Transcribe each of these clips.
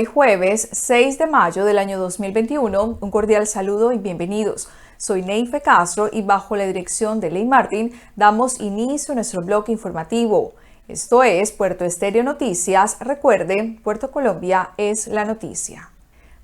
Hoy jueves 6 de mayo del año 2021, un cordial saludo y bienvenidos. Soy Neife Castro y bajo la dirección de Ley Martín damos inicio a nuestro bloque informativo. Esto es Puerto Estéreo Noticias. Recuerde, Puerto Colombia es la noticia.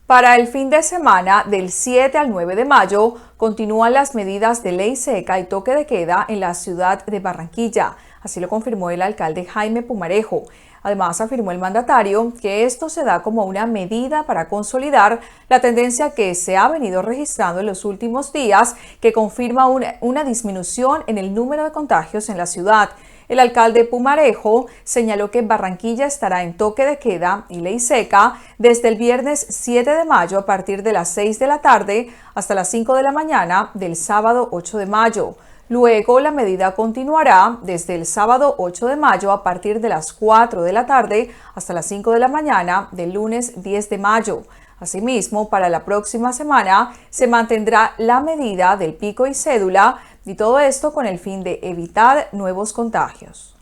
Para el fin de semana del 7 al 9 de mayo continúan las medidas de ley seca y toque de queda en la ciudad de Barranquilla. Así lo confirmó el alcalde Jaime Pumarejo. Además, afirmó el mandatario que esto se da como una medida para consolidar la tendencia que se ha venido registrando en los últimos días, que confirma una disminución en el número de contagios en la ciudad. El alcalde Pumarejo señaló que Barranquilla estará en toque de queda y ley seca desde el viernes 7 de mayo a partir de las 6 de la tarde hasta las 5 de la mañana del sábado 8 de mayo. Luego, la medida continuará desde el sábado 8 de mayo a partir de las 4 de la tarde hasta las 5 de la mañana del lunes 10 de mayo. Asimismo, para la próxima semana se mantendrá la medida del pico y cédula, y todo esto con el fin de evitar nuevos contagios.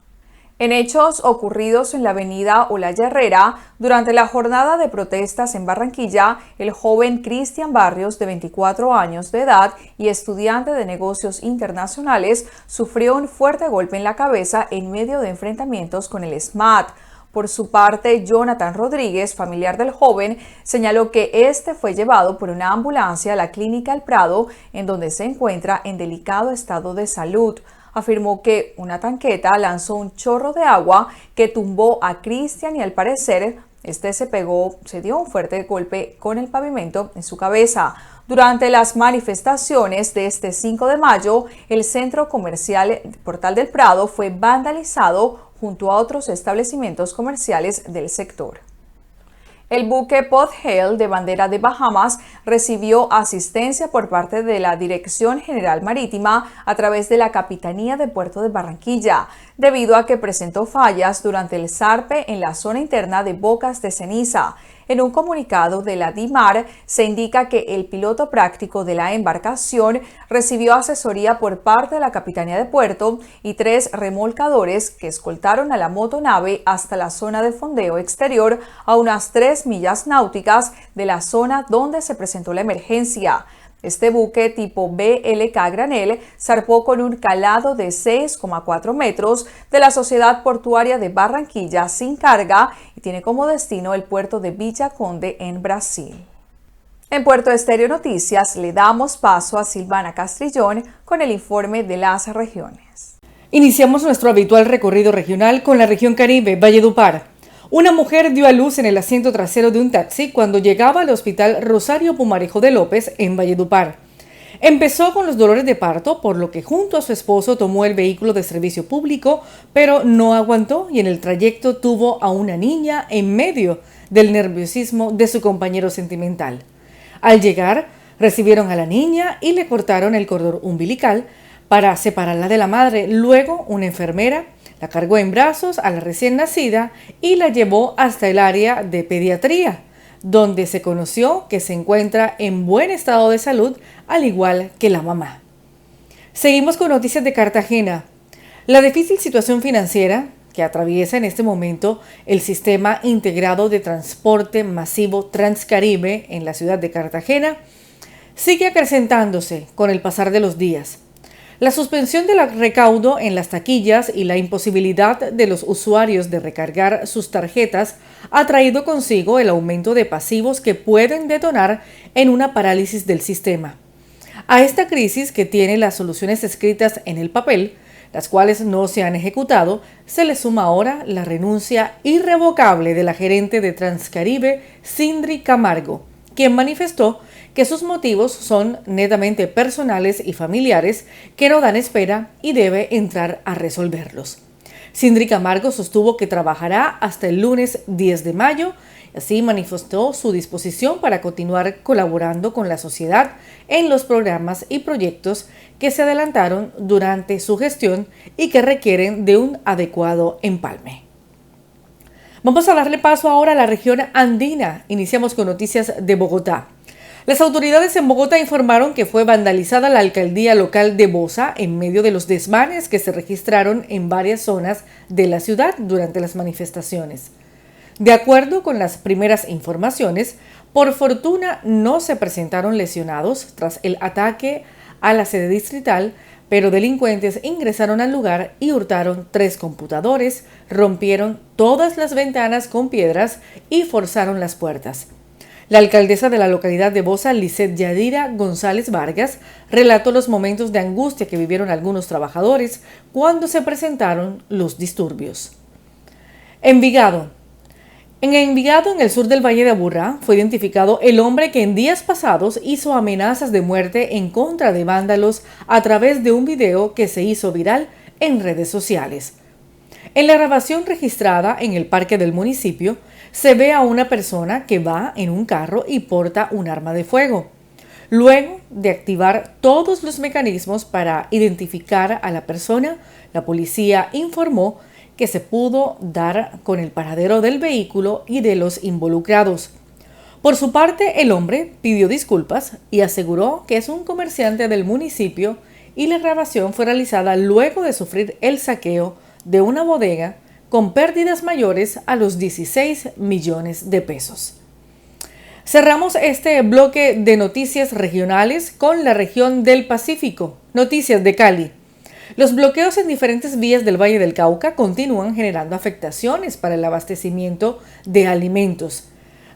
En hechos ocurridos en la avenida Olaya Herrera, durante la jornada de protestas en Barranquilla, el joven Cristian Barrios, de 24 años de edad y estudiante de negocios internacionales, sufrió un fuerte golpe en la cabeza en medio de enfrentamientos con el SMAT. Por su parte, Jonathan Rodríguez, familiar del joven, señaló que este fue llevado por una ambulancia a la clínica El Prado, en donde se encuentra en delicado estado de salud. Afirmó que una tanqueta lanzó un chorro de agua que tumbó a Cristian y al parecer este se dio un fuerte golpe con el pavimento en su cabeza. Durante las manifestaciones de este 5 de mayo, el centro comercial Portal del Prado fue vandalizado junto a otros establecimientos comerciales del sector. El buque Port Hale, de bandera de Bahamas, recibió asistencia por parte de la Dirección General Marítima a través de la Capitanía de Puerto de Barranquilla, debido a que presentó fallas durante el zarpe en la zona interna de Bocas de Ceniza. En un comunicado de la DIMAR se indica que el piloto práctico de la embarcación recibió asesoría por parte de la Capitanía de Puerto y 3 remolcadores que escoltaron a la motonave hasta la zona de fondeo exterior a unas 3 millas náuticas de la zona donde se presentó la emergencia. Este buque tipo BLK Granel zarpó con un calado de 6,4 metros de la Sociedad Portuaria de Barranquilla sin carga y tiene como destino el puerto de Villa Conde en Brasil. En Puerto Estéreo Noticias le damos paso a Silvana Castrillón con el informe de las regiones. Iniciamos nuestro habitual recorrido regional con la región Caribe, Valledupar. Una mujer dio a luz en el asiento trasero de un taxi cuando llegaba al hospital Rosario Pumarejo de López en Valledupar. Empezó con los dolores de parto, por lo que junto a su esposo tomó el vehículo de servicio público, pero no aguantó y en el trayecto tuvo a una niña en medio del nerviosismo de su compañero sentimental. Al llegar, recibieron a la niña y le cortaron el cordón umbilical para separarla de la madre. Luego, una enfermera la cargó en brazos a la recién nacida y la llevó hasta el área de pediatría, donde se conoció que se encuentra en buen estado de salud, al igual que la mamá. Seguimos con noticias de Cartagena. La difícil situación financiera que atraviesa en este momento el sistema integrado de transporte masivo Transcaribe en la ciudad de Cartagena sigue acrecentándose con el pasar de los días. La suspensión del recaudo en las taquillas y la imposibilidad de los usuarios de recargar sus tarjetas ha traído consigo el aumento de pasivos que pueden detonar en una parálisis del sistema. A esta crisis, que tiene las soluciones escritas en el papel, las cuales no se han ejecutado, se le suma ahora la renuncia irrevocable de la gerente de Transcaribe, Sindri Camargo, quien manifestó que sus motivos son netamente personales y familiares que no dan espera y debe entrar a resolverlos. Sindri Camargo sostuvo que trabajará hasta el lunes 10 de mayo y así manifestó su disposición para continuar colaborando con la sociedad en los programas y proyectos que se adelantaron durante su gestión y que requieren de un adecuado empalme. Vamos a darle paso ahora a la región andina. Iniciamos con noticias de Bogotá. Las autoridades en Bogotá informaron que fue vandalizada la alcaldía local de Bosa en medio de los desmanes que se registraron en varias zonas de la ciudad durante las manifestaciones. De acuerdo con las primeras informaciones, por fortuna no se presentaron lesionados tras el ataque a la sede distrital, pero delincuentes ingresaron al lugar y hurtaron 3 computadores, rompieron todas las ventanas con piedras y forzaron las puertas. La alcaldesa de la localidad de Bosa, Lisset Yadira González Vargas, relató los momentos de angustia que vivieron algunos trabajadores cuando se presentaron los disturbios. Envigado. En Envigado, en el sur del Valle de Aburrá, fue identificado el hombre que en días pasados hizo amenazas de muerte en contra de vándalos a través de un video que se hizo viral en redes sociales. En la grabación registrada en el parque del municipio, se ve a una persona que va en un carro y porta un arma de fuego. Luego de activar todos los mecanismos para identificar a la persona, la policía informó que se pudo dar con el paradero del vehículo y de los involucrados. Por su parte, el hombre pidió disculpas y aseguró que es un comerciante del municipio y la grabación fue realizada luego de sufrir el saqueo de una bodega con pérdidas mayores a los 16 millones de pesos. Cerramos este bloque de noticias regionales con la región del Pacífico. Noticias de Cali. Los bloqueos en diferentes vías del Valle del Cauca continúan generando afectaciones para el abastecimiento de alimentos.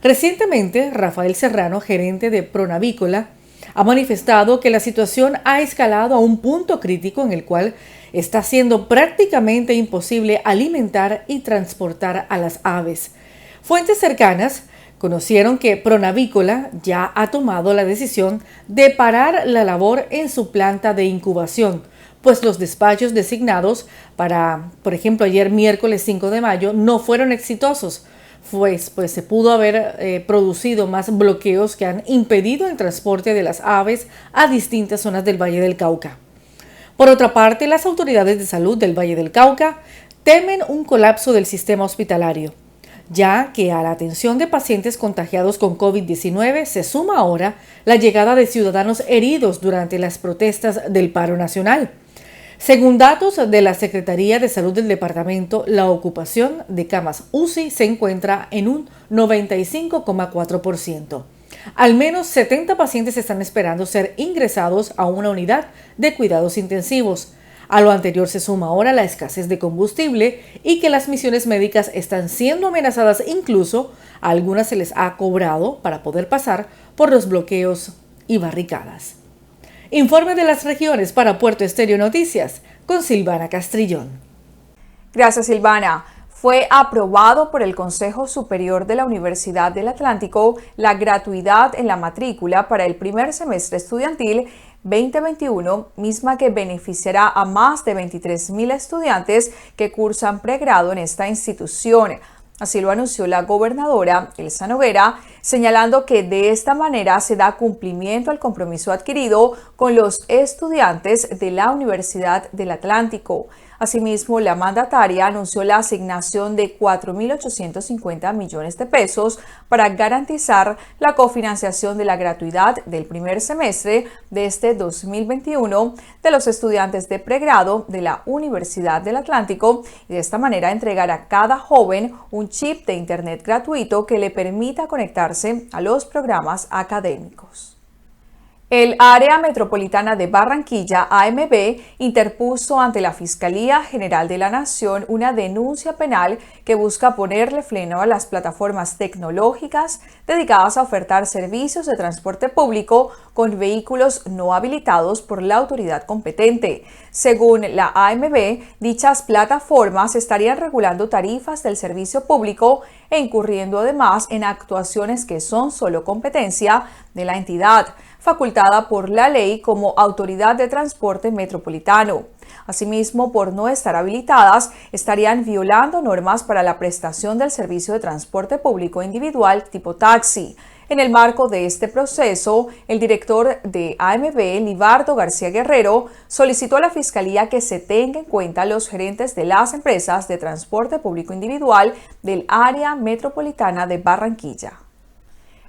Recientemente, Rafael Serrano, gerente de Pronavícola, ha manifestado que la situación ha escalado a un punto crítico en el cual está siendo prácticamente imposible alimentar y transportar a las aves. Fuentes cercanas conocieron que Pronavícola ya ha tomado la decisión de parar la labor en su planta de incubación, pues los despachos designados para, por ejemplo, ayer miércoles 5 de mayo no fueron exitosos, pues se pudo haber producido más bloqueos que han impedido el transporte de las aves a distintas zonas del Valle del Cauca. Por otra parte, las autoridades de salud del Valle del Cauca temen un colapso del sistema hospitalario, ya que a la atención de pacientes contagiados con COVID-19 se suma ahora la llegada de ciudadanos heridos durante las protestas del paro nacional. Según datos de la Secretaría de Salud del departamento, la ocupación de camas UCI se encuentra en un 95,4%. Al menos 70 pacientes están esperando ser ingresados a una unidad de cuidados intensivos. A lo anterior se suma ahora la escasez de combustible y que las misiones médicas están siendo amenazadas, incluso a algunas se les ha cobrado para poder pasar por los bloqueos y barricadas. Informe de las regiones para Puerto Estéreo Noticias con Silvana Castrillón. Gracias, Silvana. Fue aprobado por el Consejo Superior de la Universidad del Atlántico la gratuidad en la matrícula para el primer semestre estudiantil 2021, misma que beneficiará a más de 23,000 estudiantes que cursan pregrado en esta institución. Así lo anunció la gobernadora Elsa Noguera, señalando que de esta manera se da cumplimiento al compromiso adquirido con los estudiantes de la Universidad del Atlántico. Asimismo, la mandataria anunció la asignación de 4.850 millones de pesos para garantizar la cofinanciación de la gratuidad del primer semestre de este 2021 de los estudiantes de pregrado de la Universidad del Atlántico y de esta manera entregar a cada joven un chip de internet gratuito que le permita conectarse a los programas académicos. El Área Metropolitana de Barranquilla, AMB, interpuso ante la Fiscalía General de la Nación una denuncia penal que busca ponerle freno a las plataformas tecnológicas dedicadas a ofertar servicios de transporte público con vehículos no habilitados por la autoridad competente. Según la AMB, dichas plataformas estarían regulando tarifas del servicio público e incurriendo además en actuaciones que son solo competencia de la entidad, facultada por la ley como Autoridad de Transporte Metropolitano. Asimismo, por no estar habilitadas, estarían violando normas para la prestación del servicio de transporte público individual tipo taxi. En el marco de este proceso, el director de AMB, Libardo García Guerrero, solicitó a la Fiscalía que se tenga en cuenta los gerentes de las empresas de transporte público individual del área metropolitana de Barranquilla.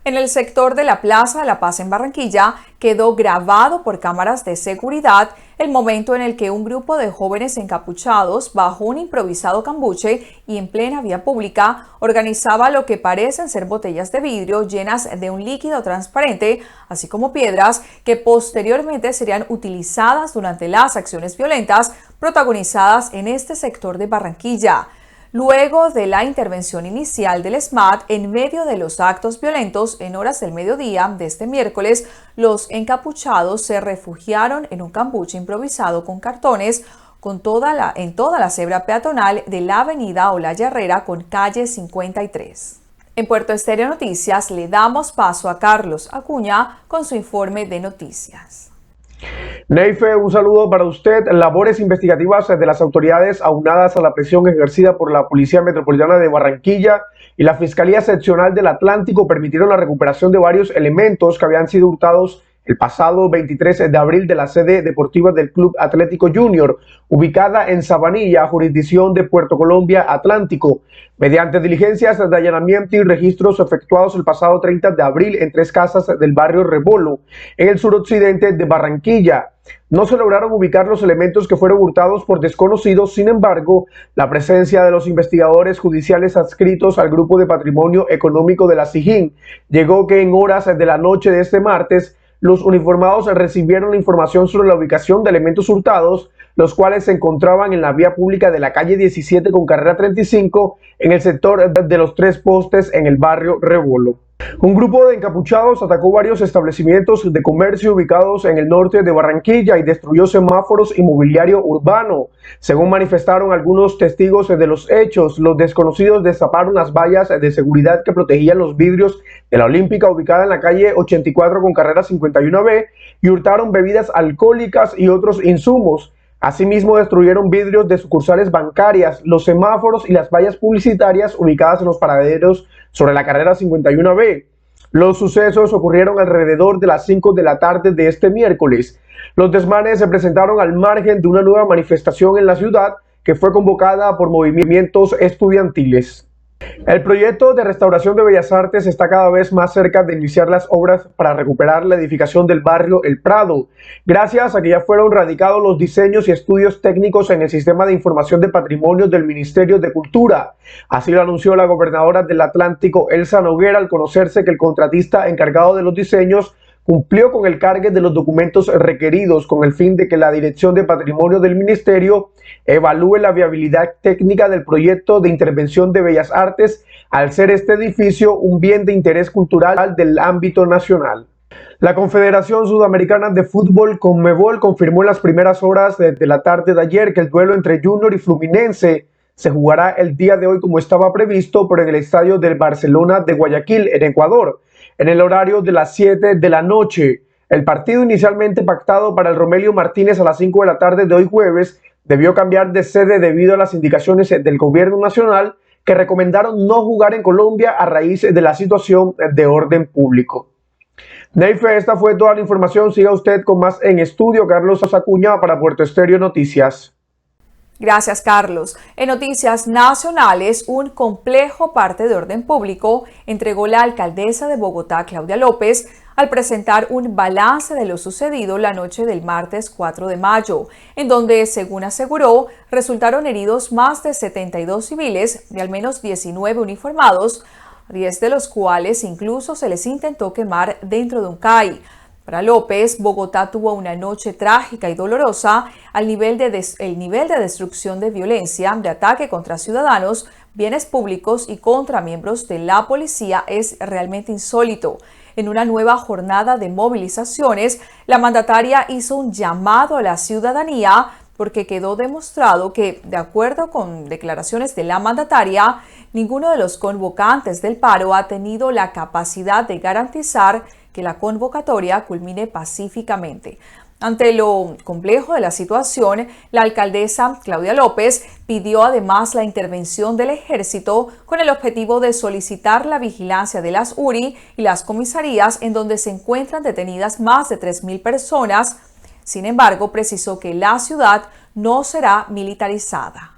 En el sector de la Plaza de la Paz en Barranquilla quedó grabado por cámaras de seguridad el momento en el que un grupo de jóvenes encapuchados bajo un improvisado cambuche y en plena vía pública organizaba lo que parecen ser botellas de vidrio llenas de un líquido transparente, así como piedras que posteriormente serían utilizadas durante las acciones violentas protagonizadas en este sector de Barranquilla. Luego de la intervención inicial del SMAT en medio de los actos violentos en horas del mediodía de este miércoles, los encapuchados se refugiaron en un cambuche improvisado con cartones en toda la cebra peatonal de la avenida Olaya Herrera con calle 53. En Puerto Estéreo Noticias le damos paso a Carlos Acuña con su informe de noticias. Neife, un saludo para usted. Labores investigativas de las autoridades aunadas a la presión ejercida por la Policía Metropolitana de Barranquilla y la Fiscalía Seccional del Atlántico permitieron la recuperación de varios elementos que habían sido hurtados el pasado 23 de abril de la sede deportiva del Club Atlético Junior, ubicada en Sabanilla, jurisdicción de Puerto Colombia Atlántico, mediante diligencias de allanamiento y registros efectuados el pasado 30 de abril en 3 casas del barrio Rebolo, en el suroccidente de Barranquilla. No se lograron ubicar los elementos que fueron hurtados por desconocidos. Sin embargo, la presencia de los investigadores judiciales adscritos al Grupo de Patrimonio Económico de la SIJIN llegó que en horas de la noche de este martes, los uniformados recibieron la información sobre la ubicación de elementos hurtados, los cuales se encontraban en la vía pública de la calle 17 con carrera 35, en el sector de los 3 postes en el barrio Rebolo. Un grupo de encapuchados atacó varios establecimientos de comercio ubicados en el norte de Barranquilla y destruyó semáforos y mobiliario urbano. Según manifestaron algunos testigos de los hechos, los desconocidos destaparon las vallas de seguridad que protegían los vidrios de la Olímpica ubicada en la calle 84 con carrera 51B y hurtaron bebidas alcohólicas y otros insumos. Asimismo, destruyeron vidrios de sucursales bancarias, los semáforos y las vallas publicitarias ubicadas en los paraderos sobre la carrera 51B. Los sucesos ocurrieron alrededor de las 5 de la tarde de este miércoles. Los desmanes se presentaron al margen de una nueva manifestación en la ciudad que fue convocada por movimientos estudiantiles. El proyecto de restauración de Bellas Artes está cada vez más cerca de iniciar las obras para recuperar la edificación del barrio El Prado, gracias a que ya fueron radicados los diseños y estudios técnicos en el Sistema de Información de Patrimonio del Ministerio de Cultura. Así lo anunció la gobernadora del Atlántico, Elsa Noguera, al conocerse que el contratista encargado de los diseños cumplió con el cargue de los documentos requeridos con el fin de que la Dirección de Patrimonio del Ministerio evalúe la viabilidad técnica del proyecto de intervención de Bellas Artes, al ser este edificio un bien de interés cultural del ámbito nacional. La Confederación Sudamericana de Fútbol, Conmebol, confirmó en las primeras horas de la tarde de ayer que el duelo entre Junior y Fluminense se jugará el día de hoy como estaba previsto, pero en el estadio del Barcelona de Guayaquil, en Ecuador, en el horario de las 7 de la noche. El partido inicialmente pactado para el Romelio Martínez a las 5 de la tarde de hoy jueves debió cambiar de sede debido a las indicaciones del gobierno nacional que recomendaron no jugar en Colombia a raíz de la situación de orden público. Neife, esta fue toda la información. Siga usted con más en estudio. Carlos Acuña para Puerto Estéreo Noticias. Gracias, Carlos. En noticias nacionales, un complejo parte de orden público entregó la alcaldesa de Bogotá, Claudia López, al presentar un balance de lo sucedido la noche del martes 4 de mayo, en donde, según aseguró, resultaron heridos más de 72 civiles y al menos 19 uniformados, 10 de los cuales incluso se les intentó quemar dentro de un CAI. Para López, Bogotá tuvo una noche trágica y dolorosa. El nivel de destrucción de violencia, de ataque contra ciudadanos, bienes públicos y contra miembros de la policía es realmente insólito. En una nueva jornada de movilizaciones, la mandataria hizo un llamado a la ciudadanía porque quedó demostrado que, de acuerdo con declaraciones de la mandataria, ninguno de los convocantes del paro ha tenido la capacidad de garantizar que la convocatoria culmine pacíficamente. Ante lo complejo de la situación, la alcaldesa Claudia López pidió además la intervención del ejército con el objetivo de solicitar la vigilancia de las URI y las comisarías en donde se encuentran detenidas más de 3.000 personas. Sin embargo, precisó que la ciudad no será militarizada.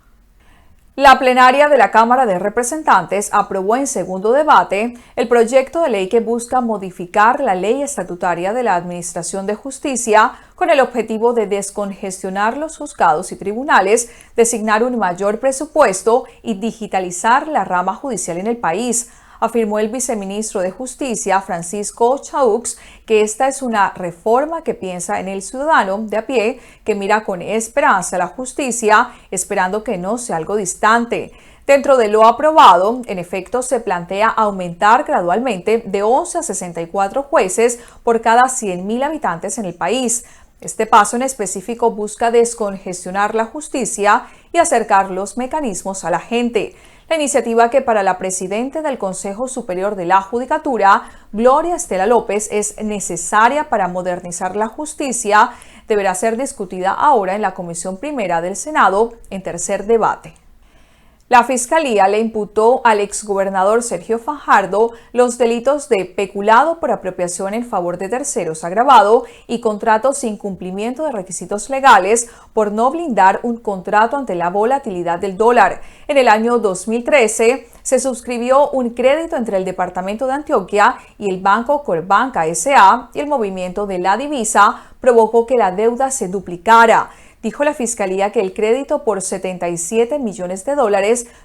La plenaria de la Cámara de Representantes aprobó en segundo debate el proyecto de ley que busca modificar la ley estatutaria de la Administración de Justicia con el objetivo de descongestionar los juzgados y tribunales, designar un mayor presupuesto y digitalizar la rama judicial en el país. Afirmó el viceministro de Justicia, Francisco Chaux, que esta es una reforma que piensa en el ciudadano de a pie, que mira con esperanza a la justicia, esperando que no sea algo distante. Dentro de lo aprobado, en efecto, se plantea aumentar gradualmente de 11 a 64 jueces por cada 100.000 habitantes en el país. Este paso en específico busca descongestionar la justicia y acercar los mecanismos a la gente. La iniciativa, que para la presidenta del Consejo Superior de la Judicatura, Gloria Estela López, es necesaria para modernizar la justicia, deberá ser discutida ahora en la Comisión Primera del Senado en tercer debate. La Fiscalía le imputó al exgobernador Sergio Fajardo los delitos de peculado por apropiación en favor de terceros agravado y contrato sin cumplimiento de requisitos legales por no blindar un contrato ante la volatilidad del dólar. En el año 2013 se suscribió un crédito entre el Departamento de Antioquia y el Banco Corbanca S.A. y el movimiento de la divisa provocó que la deuda se duplicara. Dijo la Fiscalía que el crédito por $77 millones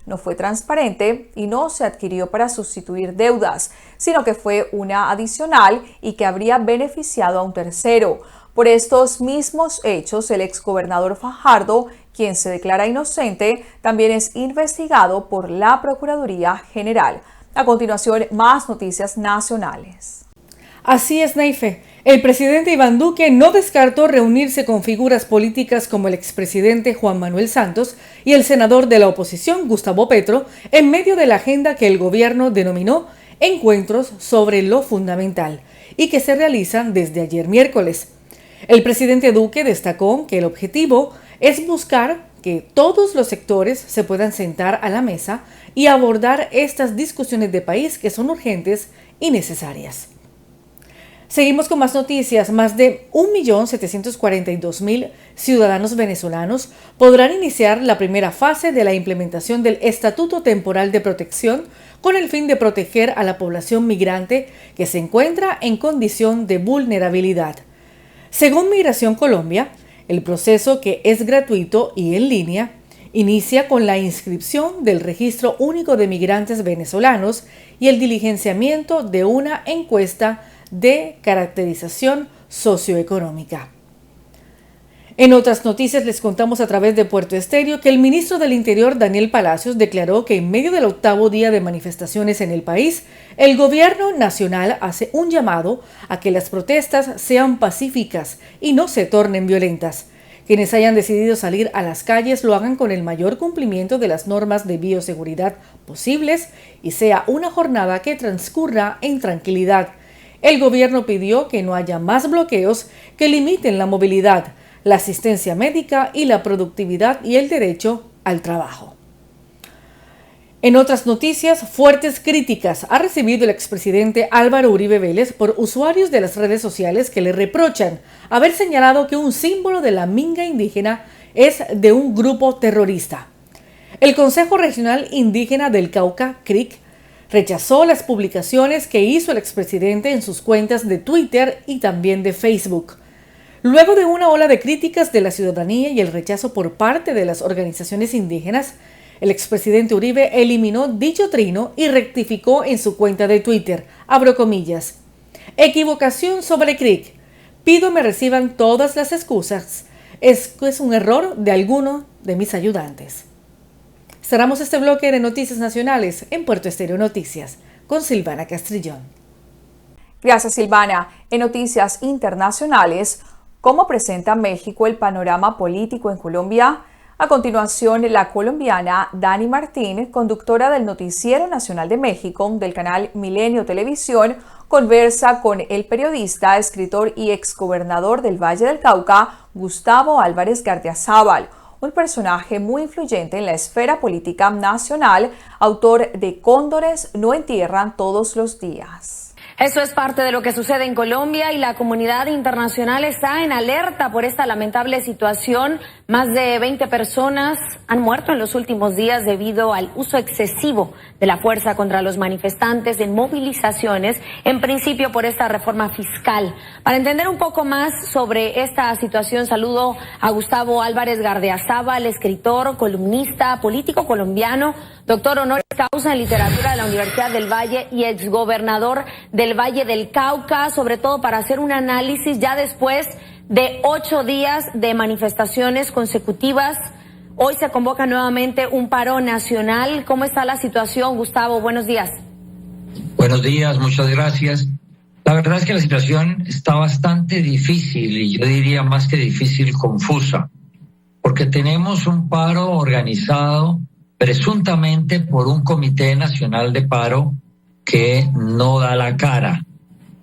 no fue transparente y no se adquirió para sustituir deudas, sino que fue una adicional y que habría beneficiado a un tercero. Por estos mismos hechos, el exgobernador Fajardo, quien se declara inocente, también es investigado por la Procuraduría General. A continuación, más noticias nacionales. Así es, Neife. El presidente Iván Duque no descartó reunirse con figuras políticas como el expresidente Juan Manuel Santos y el senador de la oposición, Gustavo Petro, en medio de la agenda que el gobierno denominó Encuentros sobre lo Fundamental y que se realizan desde ayer miércoles. El presidente Duque destacó que el objetivo es buscar que todos los sectores se puedan sentar a la mesa y abordar estas discusiones de país que son urgentes y necesarias. Seguimos con más noticias. Más de 1.742.000 ciudadanos venezolanos podrán iniciar la primera fase de la implementación del Estatuto Temporal de Protección con el fin de proteger a la población migrante que se encuentra en condición de vulnerabilidad. Según Migración Colombia, el proceso, que es gratuito y en línea, inicia con la inscripción del Registro Único de Migrantes Venezolanos y el diligenciamiento de una encuesta de caracterización socioeconómica. En otras noticias les contamos a través de Puerto Estéreo que el ministro del Interior, Daniel Palacios, declaró que en medio del 8º día de manifestaciones en el país, el gobierno nacional hace un llamado a que las protestas sean pacíficas y no se tornen violentas. Quienes hayan decidido salir a las calles lo hagan con el mayor cumplimiento de las normas de bioseguridad posibles y sea una jornada que transcurra en tranquilidad. El gobierno pidió que no haya más bloqueos que limiten la movilidad, la asistencia médica y la productividad y el derecho al trabajo. En otras noticias, fuertes críticas ha recibido el expresidente Álvaro Uribe Vélez por usuarios de las redes sociales que le reprochan haber señalado que un símbolo de la minga indígena es de un grupo terrorista. El Consejo Regional Indígena del Cauca, CRIC, rechazó las publicaciones que hizo el expresidente en sus cuentas de Twitter y también de Facebook. Luego de una ola de críticas de la ciudadanía y el rechazo por parte de las organizaciones indígenas, el expresidente Uribe eliminó dicho trino y rectificó en su cuenta de Twitter, abro comillas, equivocación sobre CRIC, pido me reciban todas las excusas, es un error de alguno de mis ayudantes. Cerramos este bloque de noticias nacionales en Puerto Estéreo Noticias con Silvana Castrillón. Gracias, Silvana. En noticias internacionales, ¿cómo presenta México el panorama político en Colombia? A continuación, la colombiana Dani Martín, conductora del Noticiero Nacional de México del canal Milenio Televisión, conversa con el periodista, escritor y exgobernador del Valle del Cauca, Gustavo Álvarez Gardiazabal, un personaje muy influyente en la esfera política nacional, autor de Cóndores no entierran todos los días. Eso es parte de lo que sucede en Colombia y la comunidad internacional está en alerta por esta lamentable situación. Más de 20 personas han muerto en los últimos días debido al uso excesivo de la fuerza contra los manifestantes en movilizaciones, en principio por esta reforma fiscal. Para entender un poco más sobre esta situación, saludo a Gustavo Álvarez Gardeazabal, escritor, columnista, político colombiano, doctor honoris causa en literatura de la Universidad del Valle y exgobernador del Valle del Cauca, sobre todo para hacer un análisis ya después de 8 días de manifestaciones consecutivas. Hoy se convoca nuevamente un paro nacional. ¿Cómo está la situación, Gustavo? Buenos días. Buenos días, muchas gracias. La verdad es que la situación está bastante difícil y yo diría más que difícil, confusa, porque tenemos un paro organizado presuntamente por un Comité Nacional de Paro que no da la cara,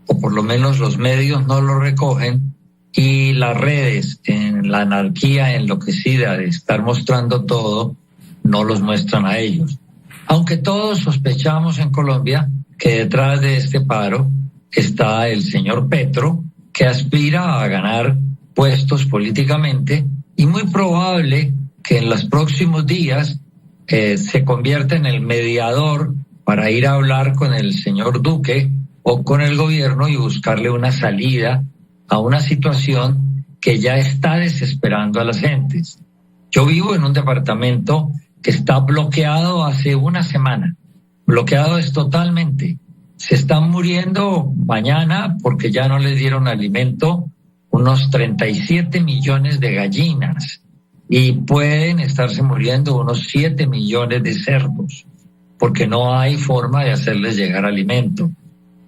o por lo menos los medios no lo recogen, y las redes, en la anarquía enloquecida de estar mostrando todo, no los muestran a ellos. Aunque todos sospechamos en Colombia que detrás de este paro está el señor Petro, que aspira a ganar puestos políticamente, y muy probable que en los próximos días se convierta en el mediador para ir a hablar con el señor Duque o con el gobierno y buscarle una salida a una situación que ya está desesperando a las gentes. Yo vivo en un departamento que está bloqueado hace una semana. Bloqueado es totalmente. Se están muriendo mañana porque ya no les dieron alimento unos 37 millones de gallinas y pueden estarse muriendo unos 7 millones de cerdos porque no hay forma de hacerles llegar alimento.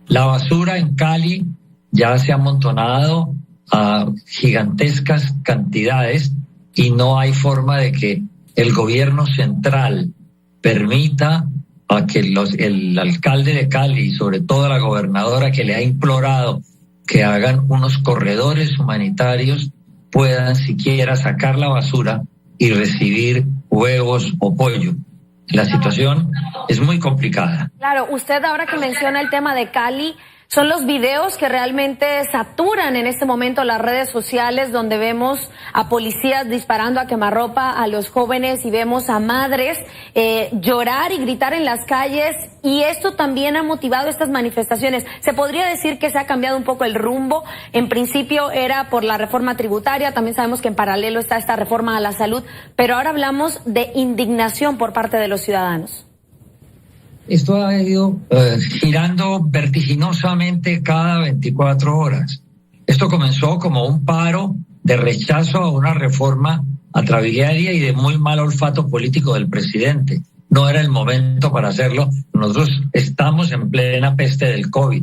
La basura en Cali ya se ha amontonado a gigantescas cantidades y no hay forma de que el gobierno central permita a que el alcalde de Cali y sobre todo la gobernadora que le ha implorado que hagan unos corredores humanitarios puedan siquiera sacar la basura y recibir huevos o pollo. La situación es muy complicada. Claro, usted ahora que menciona el tema de Cali, son los videos que realmente saturan en este momento las redes sociales, donde vemos a policías disparando a quemarropa a los jóvenes y vemos a madres llorar y gritar en las calles, y esto también ha motivado estas manifestaciones. Se podría decir que se ha cambiado un poco el rumbo. En principio era por la reforma tributaria, también sabemos que en paralelo está esta reforma a la salud, pero ahora hablamos de indignación por parte de los ciudadanos. Esto ha ido girando vertiginosamente cada 24 horas. Esto comenzó como un paro de rechazo a una reforma atrabiliaria y de muy mal olfato político del presidente. No era el momento para hacerlo. Nosotros estamos en plena peste del COVID.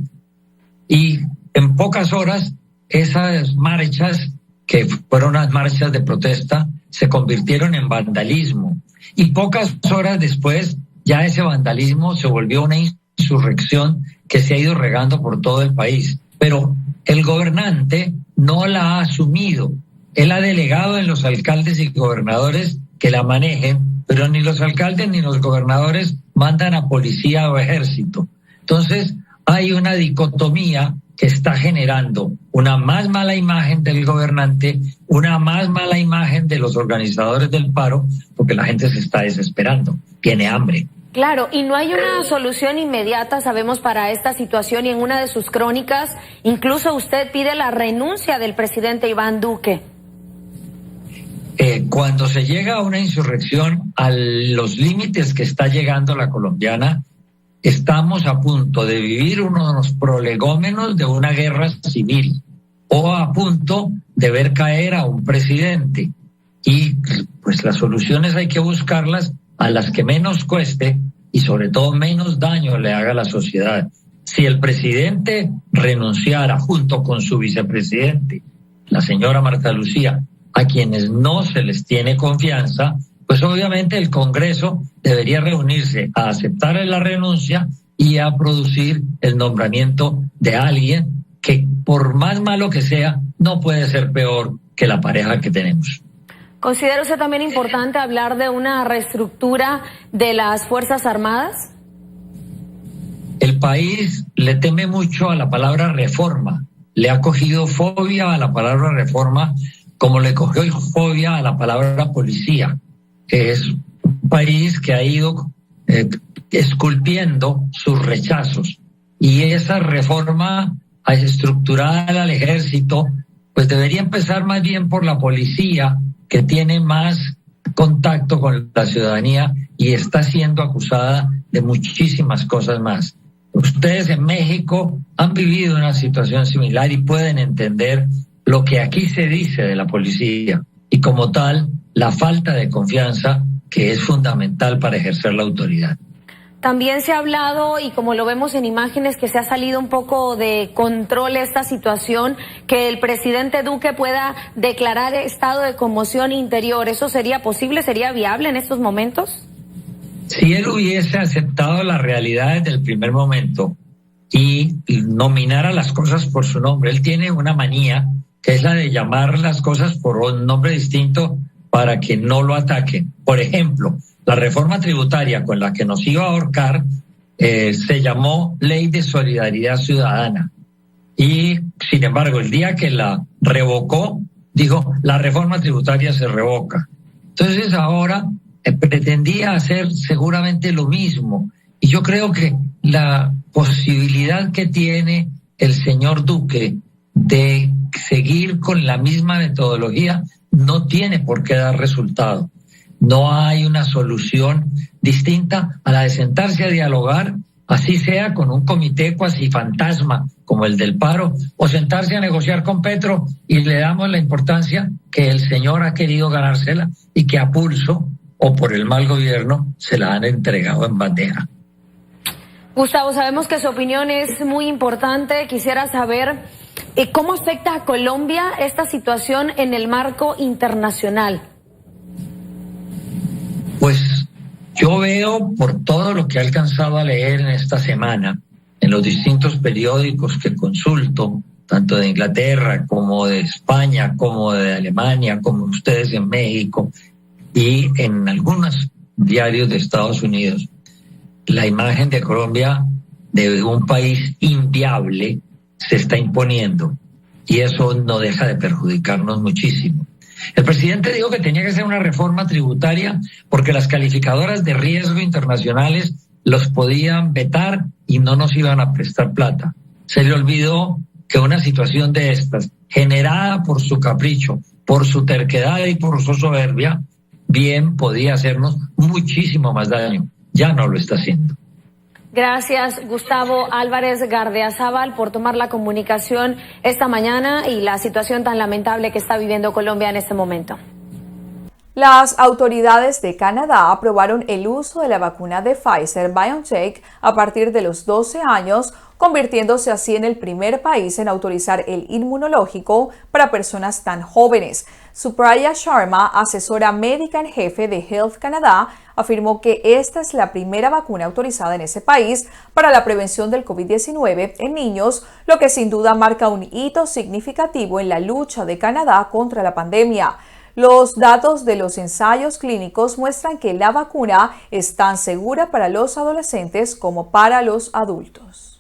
Y en pocas horas, esas marchas, que fueron unas marchas de protesta, se convirtieron en vandalismo. Y pocas horas después, ya ese vandalismo se volvió una insurrección que se ha ido regando por todo el país. Pero el gobernante no la ha asumido. Él ha delegado en los alcaldes y gobernadores que la manejen, pero ni los alcaldes ni los gobernadores mandan a policía o ejército. Entonces hay una dicotomía que está generando una más mala imagen del gobernante, una más mala imagen de los organizadores del paro, porque la gente se está desesperando, tiene hambre. Claro, y no hay una solución inmediata, sabemos, para esta situación, y en una de sus crónicas incluso usted pide la renuncia del presidente Iván Duque. Cuando se llega a una insurrección, a los límites que está llegando la colombiana, estamos a punto de vivir uno de los prolegómenos de una guerra civil o a punto de ver caer a un presidente. Y pues las soluciones hay que buscarlas a las que menos cueste y sobre todo menos daño le haga a la sociedad. Si el presidente renunciara junto con su vicepresidente, la señora Marta Lucía, a quienes no se les tiene confianza, pues obviamente el Congreso debería reunirse a aceptar la renuncia y a producir el nombramiento de alguien que, por más malo que sea, no puede ser peor que la pareja que tenemos. ¿Considera usted también importante hablar de una reestructura de las Fuerzas Armadas? El país le teme mucho a la palabra reforma. Le ha cogido fobia a la palabra reforma, como le cogió fobia a la palabra policía, que es un país que ha ido esculpiendo sus rechazos. Y esa reforma estructural al ejército, pues debería empezar más bien por la policía, que tiene más contacto con la ciudadanía y está siendo acusada de muchísimas cosas más. Ustedes en México han vivido una situación similar y pueden entender lo que aquí se dice de la policía y como tal la falta de confianza que es fundamental para ejercer la autoridad. También se ha hablado, y como lo vemos en imágenes, que se ha salido un poco de control esta situación, que el presidente Duque pueda declarar estado de conmoción interior. ¿Eso sería posible? ¿Sería viable en estos momentos? Si él hubiese aceptado la realidad desde el primer momento y nominara las cosas por su nombre, él tiene una manía que es la de llamar las cosas por un nombre distinto para que no lo ataquen. Por ejemplo, la reforma tributaria con la que nos iba a ahorcar se llamó Ley de Solidaridad Ciudadana. Y, sin embargo, el día que la revocó, dijo, la reforma tributaria se revoca. Entonces ahora pretendía hacer seguramente lo mismo. Y yo creo que la posibilidad que tiene el señor Duque de seguir con la misma metodología no tiene por qué dar resultado. No hay una solución distinta a la de sentarse a dialogar, así sea con un comité cuasi fantasma como el del paro, o sentarse a negociar con Petro y le damos la importancia que el señor ha querido ganársela y que a pulso o por el mal gobierno se la han entregado en bandeja. Gustavo, sabemos que su opinión es muy importante. Quisiera saber cómo afecta a Colombia esta situación en el marco internacional. Pues yo veo, por todo lo que he alcanzado a leer en esta semana, en los distintos periódicos que consulto, tanto de Inglaterra como de España, como de Alemania, como ustedes en México y en algunos diarios de Estados Unidos, la imagen de Colombia de un país inviable se está imponiendo y eso no deja de perjudicarnos muchísimo. El presidente dijo que tenía que ser una reforma tributaria porque las calificadoras de riesgo internacionales los podían vetar y no nos iban a prestar plata. Se le olvidó que una situación de estas, generada por su capricho, por su terquedad y por su soberbia, bien podía hacernos muchísimo más daño. Ya no lo está haciendo. Gracias, Gustavo Álvarez Gardeazabal, por tomar la comunicación esta mañana y la situación tan lamentable que está viviendo Colombia en este momento. Las autoridades de Canadá aprobaron el uso de la vacuna de Pfizer-BioNTech a partir de los 12 años, convirtiéndose así en el primer país en autorizar el inmunológico para personas tan jóvenes. Supriya Sharma, asesora médica en jefe de Health Canada, afirmó que esta es la primera vacuna autorizada en ese país para la prevención del COVID-19 en niños, lo que sin duda marca un hito significativo en la lucha de Canadá contra la pandemia. Los datos de los ensayos clínicos muestran que la vacuna es tan segura para los adolescentes como para los adultos.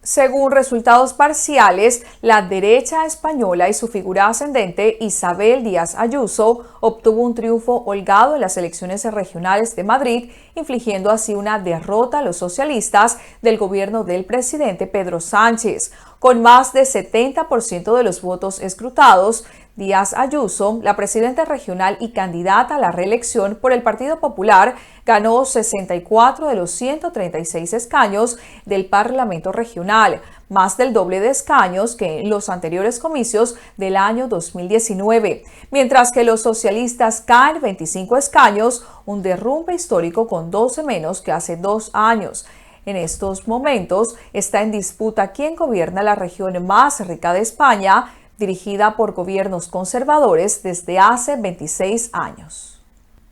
Según resultados parciales, la derecha española y su figura ascendente, Isabel Díaz Ayuso, obtuvo un triunfo holgado en las elecciones regionales de Madrid, infligiendo así una derrota a los socialistas del gobierno del presidente Pedro Sánchez. Con más de 70% de los votos escrutados, Díaz Ayuso, la presidenta regional y candidata a la reelección por el Partido Popular, ganó 64 de los 136 escaños del Parlamento regional, más del doble de escaños que en los anteriores comicios del año 2019, mientras que los socialistas caen 25 escaños, un derrumbe histórico con 12 menos que hace 2 años. En estos momentos está en disputa quién gobierna la región más rica de España, dirigida por gobiernos conservadores desde hace 26 años.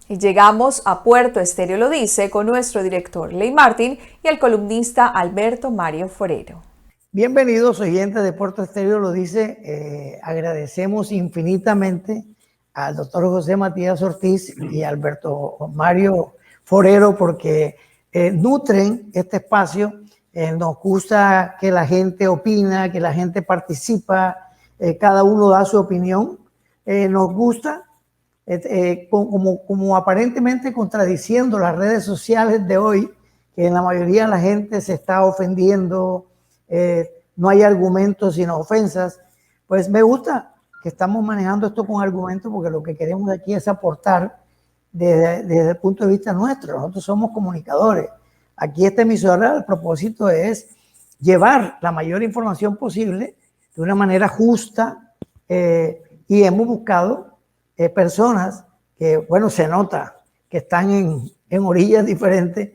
Y llegamos a Puerto Estéreo lo dice con nuestro director Ley Martín y el columnista Alberto Mario Forero. Bienvenidos oyentes de Puerto Estéreo lo dice. Agradecemos infinitamente al doctor José Matías Ortiz y a Alberto Mario Forero porque nutren este espacio nos gusta que la gente opina, que la gente participa, cada uno da su opinión. Nos gusta, como aparentemente contradiciendo las redes sociales de hoy, que en la mayoría de la gente se está ofendiendo, no hay argumentos sino ofensas. Pues me gusta que estamos manejando esto con argumentos, porque lo que queremos aquí es aportar desde el punto de vista nuestro. Nosotros somos comunicadores. Aquí esta emisora, el propósito es llevar la mayor información posible de una manera justa, y hemos buscado personas que, bueno, se nota que están en orillas diferentes,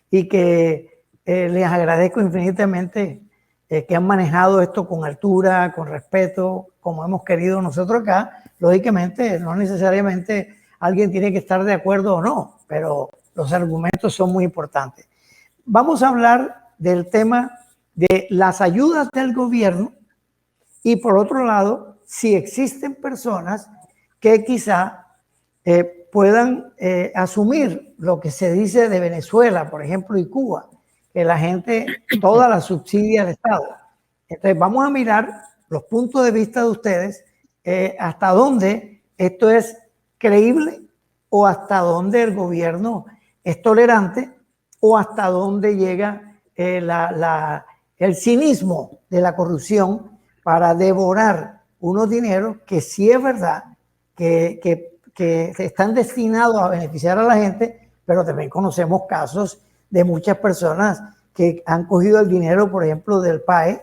y que les agradezco infinitamente que han manejado esto con altura, con respeto, como hemos querido nosotros acá. Lógicamente, no necesariamente alguien tiene que estar de acuerdo o no, pero los argumentos son muy importantes. Vamos a hablar del tema de las ayudas del gobierno, y por otro lado, si existen personas que quizá puedan asumir lo que se dice de Venezuela, por ejemplo, y Cuba, que la gente toda la subsidia al Estado. Entonces vamos a mirar los puntos de vista de ustedes, hasta dónde esto es creíble, o hasta dónde el gobierno es tolerante, o hasta dónde llega el cinismo de la corrupción para devorar unos dineros que sí es verdad que están destinados a beneficiar a la gente, pero también conocemos casos de muchas personas que han cogido el dinero, por ejemplo, del PAE,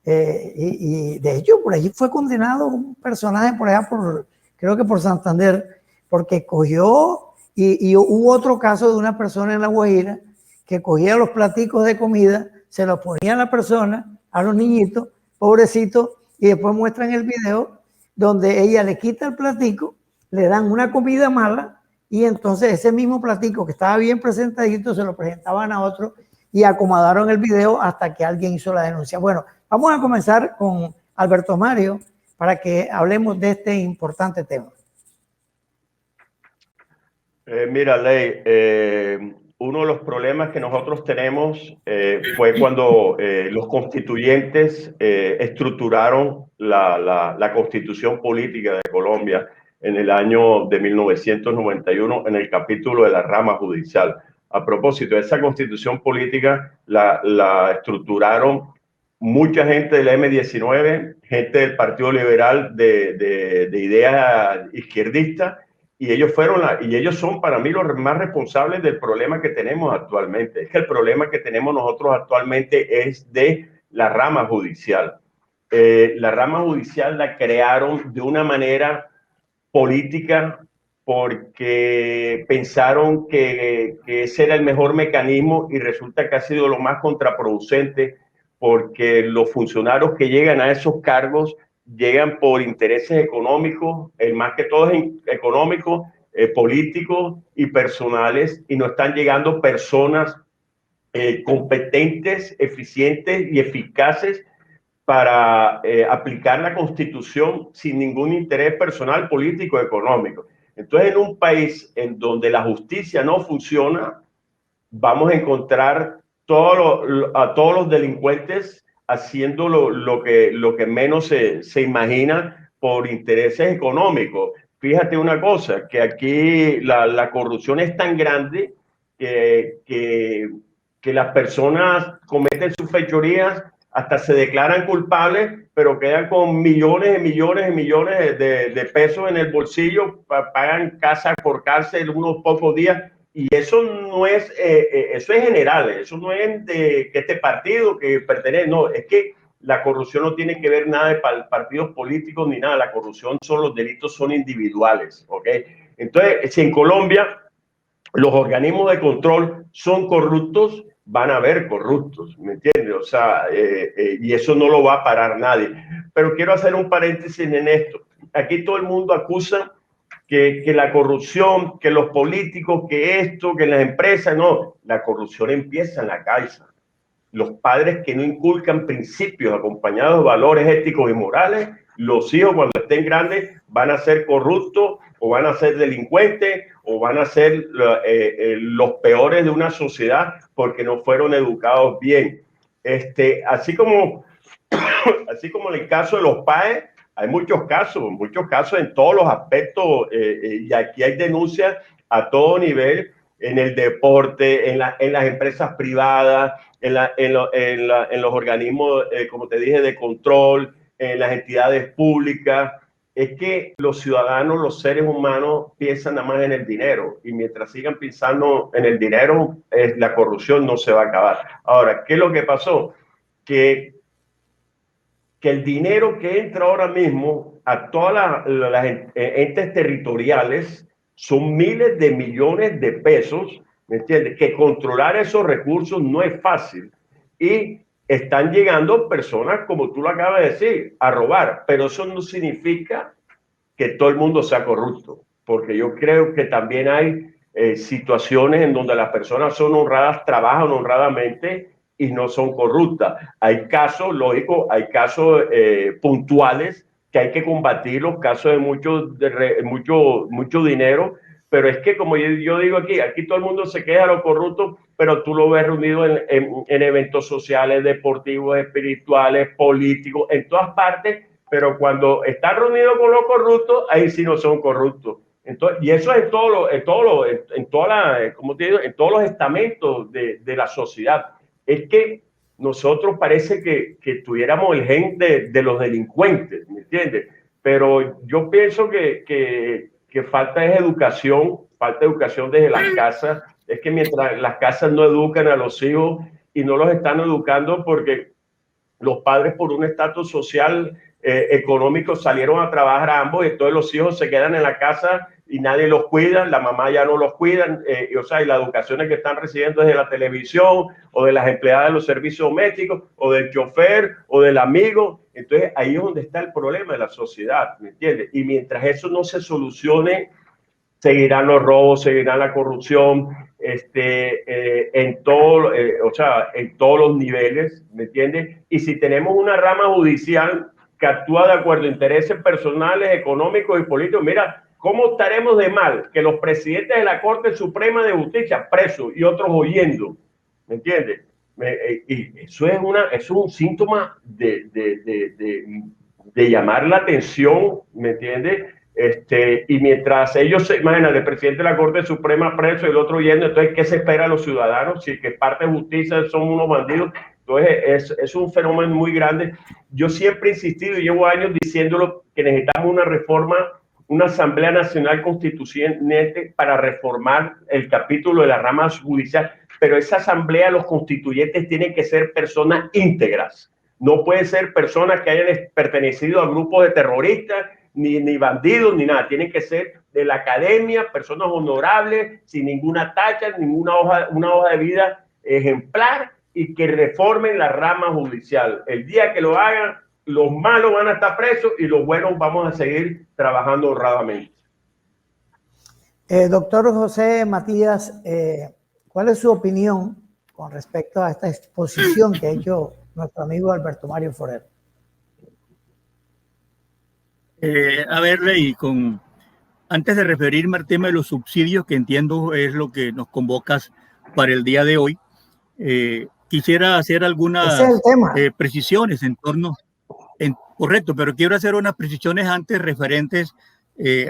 y de hecho por allí fue condenado un personaje por allá, creo que por Santander, porque cogió, y hubo otro caso de una persona en La Guajira que cogía los platicos de comida, se los ponía a la persona, a los niñitos, pobrecitos, y después muestran el video donde ella le quita el platico, le dan una comida mala, y entonces ese mismo platico que estaba bien presentadito se lo presentaban a otro, y acomodaron el video hasta que alguien hizo la denuncia. Bueno, vamos a comenzar con Alberto Mario para que hablemos de este importante tema. Mira, Ley, uno de los problemas que nosotros tenemos fue cuando los constituyentes estructuraron la constitución política de Colombia en el año de 1991 en el capítulo de la rama judicial. A propósito, esa constitución política la estructuraron mucha gente del M19, gente del Partido Liberal de idea izquierdista, y ellos son para mí los más responsables del problema que tenemos actualmente. Es que el problema que tenemos nosotros actualmente es de la rama judicial. La rama judicial la crearon de una manera política porque pensaron que ese era el mejor mecanismo, y resulta que ha sido lo más contraproducente, porque los funcionarios que llegan a esos cargos llegan por intereses económicos, más que todo económicos, políticos y personales, y no están llegando personas competentes, eficientes y eficaces para aplicar la Constitución sin ningún interés personal, político, económico. Entonces, en un país en donde la justicia no funciona, vamos a encontrar a todos los delincuentes haciendo lo que menos se imagina por intereses económicos. Fíjate una cosa, que aquí la corrupción es tan grande que las personas cometen sus fechorías, hasta se declaran culpables, pero quedan con millones y millones y millones de pesos en el bolsillo, pagan casa por cárcel unos pocos días. Y eso no es, eso es general, eso no es de que este partido que pertenece, no, es que la corrupción no tiene que ver nada de partidos políticos ni nada, la corrupción los delitos son individuales, ¿ok? Entonces, si en Colombia los organismos de control son corruptos, van a haber corruptos, ¿me entiendes? O sea, y eso no lo va a parar nadie. Pero quiero hacer un paréntesis en esto. Aquí todo el mundo acusa que la corrupción, que los políticos, que esto, que las empresas, no. La corrupción empieza en la casa. Los padres que no inculcan principios acompañados de valores éticos y morales, los hijos cuando estén grandes van a ser corruptos o van a ser delincuentes o van a ser los peores de una sociedad porque no fueron educados bien. Así como, así como en el caso de los PAE, hay muchos casos en todos los aspectos, y aquí hay denuncias a todo nivel, en el deporte, en las empresas privadas, en los organismos, como te dije, de control, en las entidades públicas. Es que los ciudadanos, los seres humanos, piensan nada más en el dinero, y mientras sigan pensando en el dinero, la corrupción no se va a acabar. Ahora, ¿qué es lo que pasó? Que el dinero que entra ahora mismo a todas las entes territoriales son miles de millones de pesos, ¿me entiendes? Que controlar esos recursos no es fácil, y están llegando personas, como tú lo acabas de decir, a robar, pero eso no significa que todo el mundo sea corrupto, porque yo creo que también hay situaciones en donde las personas son honradas, trabajan honradamente y no son corruptas. Hay casos, lógico, hay casos puntuales que hay que combatir, los casos de mucho dinero, pero es que, como yo digo aquí todo el mundo se queja de los corruptos, pero tú lo ves reunido en eventos sociales, deportivos, espirituales, políticos, en todas partes, pero cuando están reunidos con los corruptos, ahí sí no son corruptos. Entonces, y eso es en todos los estamentos de la sociedad. Es que nosotros parece que tuviéramos el gen de los delincuentes, ¿me entiendes? Pero yo pienso que falta es educación, falta educación desde las casas. Es que mientras las casas no educan a los hijos, y no los están educando porque los padres, por un estatus social, económico, salieron a trabajar a ambos, y todos los hijos se quedan en la casa y nadie los cuida, la mamá ya no los cuida, y la educación que están recibiendo desde la televisión, o de las empleadas de los servicios domésticos, o del chofer, o del amigo. Entonces ahí es donde está el problema de la sociedad, ¿me entiendes? Y mientras eso no se solucione, seguirán los robos, seguirá la corrupción, en todos los niveles, ¿me entiendes? Y si tenemos una rama judicial que actúa de acuerdo a intereses personales, económicos y políticos, mira, ¿cómo estaremos de mal que los presidentes de la Corte Suprema de Justicia presos y otros huyendo? ¿Me entiendes? Y eso es un síntoma de llamar la atención, ¿me entiendes? Y mientras ellos, imagínate, el presidente de la Corte Suprema preso y el otro yendo, entonces, ¿qué se espera a los ciudadanos? Si que parte de justicia son unos bandidos. Entonces, es un fenómeno muy grande. Yo siempre he insistido, y llevo años diciéndolo, que necesitamos una reforma, una Asamblea Nacional Constituyente para reformar el capítulo de la rama judicial, pero esa asamblea, los constituyentes tienen que ser personas íntegras. No pueden ser personas que hayan pertenecido a grupos de terroristas, ni bandidos, ni nada. Tienen que ser de la academia, personas honorables, sin ninguna tacha, una hoja de vida ejemplar, y que reformen la rama judicial. El día que lo hagan, los malos van a estar presos y los buenos vamos a seguir trabajando honradamente. Doctor José Matías, ¿cuál es su opinión con respecto a esta exposición que ha hecho nuestro amigo Alberto Mario Forero? A ver, Ley, antes de referirme al tema de los subsidios, que entiendo es lo que nos convocas para el día de hoy, quisiera hacer algunas precisiones en torno, correcto, pero quiero hacer unas precisiones antes referentes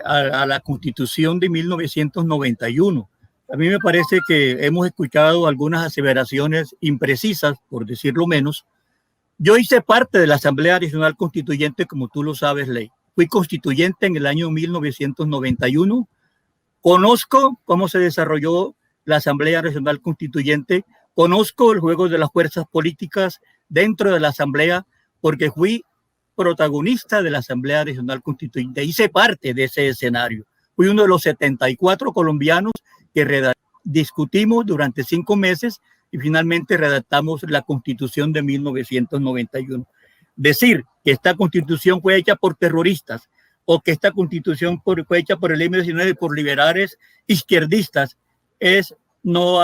a la Constitución de 1991. A mí me parece que hemos escuchado algunas aseveraciones imprecisas, por decirlo menos. Yo hice parte de la Asamblea Nacional Constituyente, como tú lo sabes, Ley. Fui constituyente en el año 1991. Conozco cómo se desarrolló la Asamblea Nacional Constituyente. Conozco el juego de las fuerzas políticas dentro de la Asamblea, porque fui protagonista de la Asamblea Nacional Constituyente. Hice parte de ese escenario. Fui uno de los 74 colombianos que discutimos durante 5 meses y finalmente redactamos la Constitución de 1991. Decir que esta Constitución fue hecha por terroristas o que esta Constitución fue hecha por el M-19 y por liberales izquierdistas es no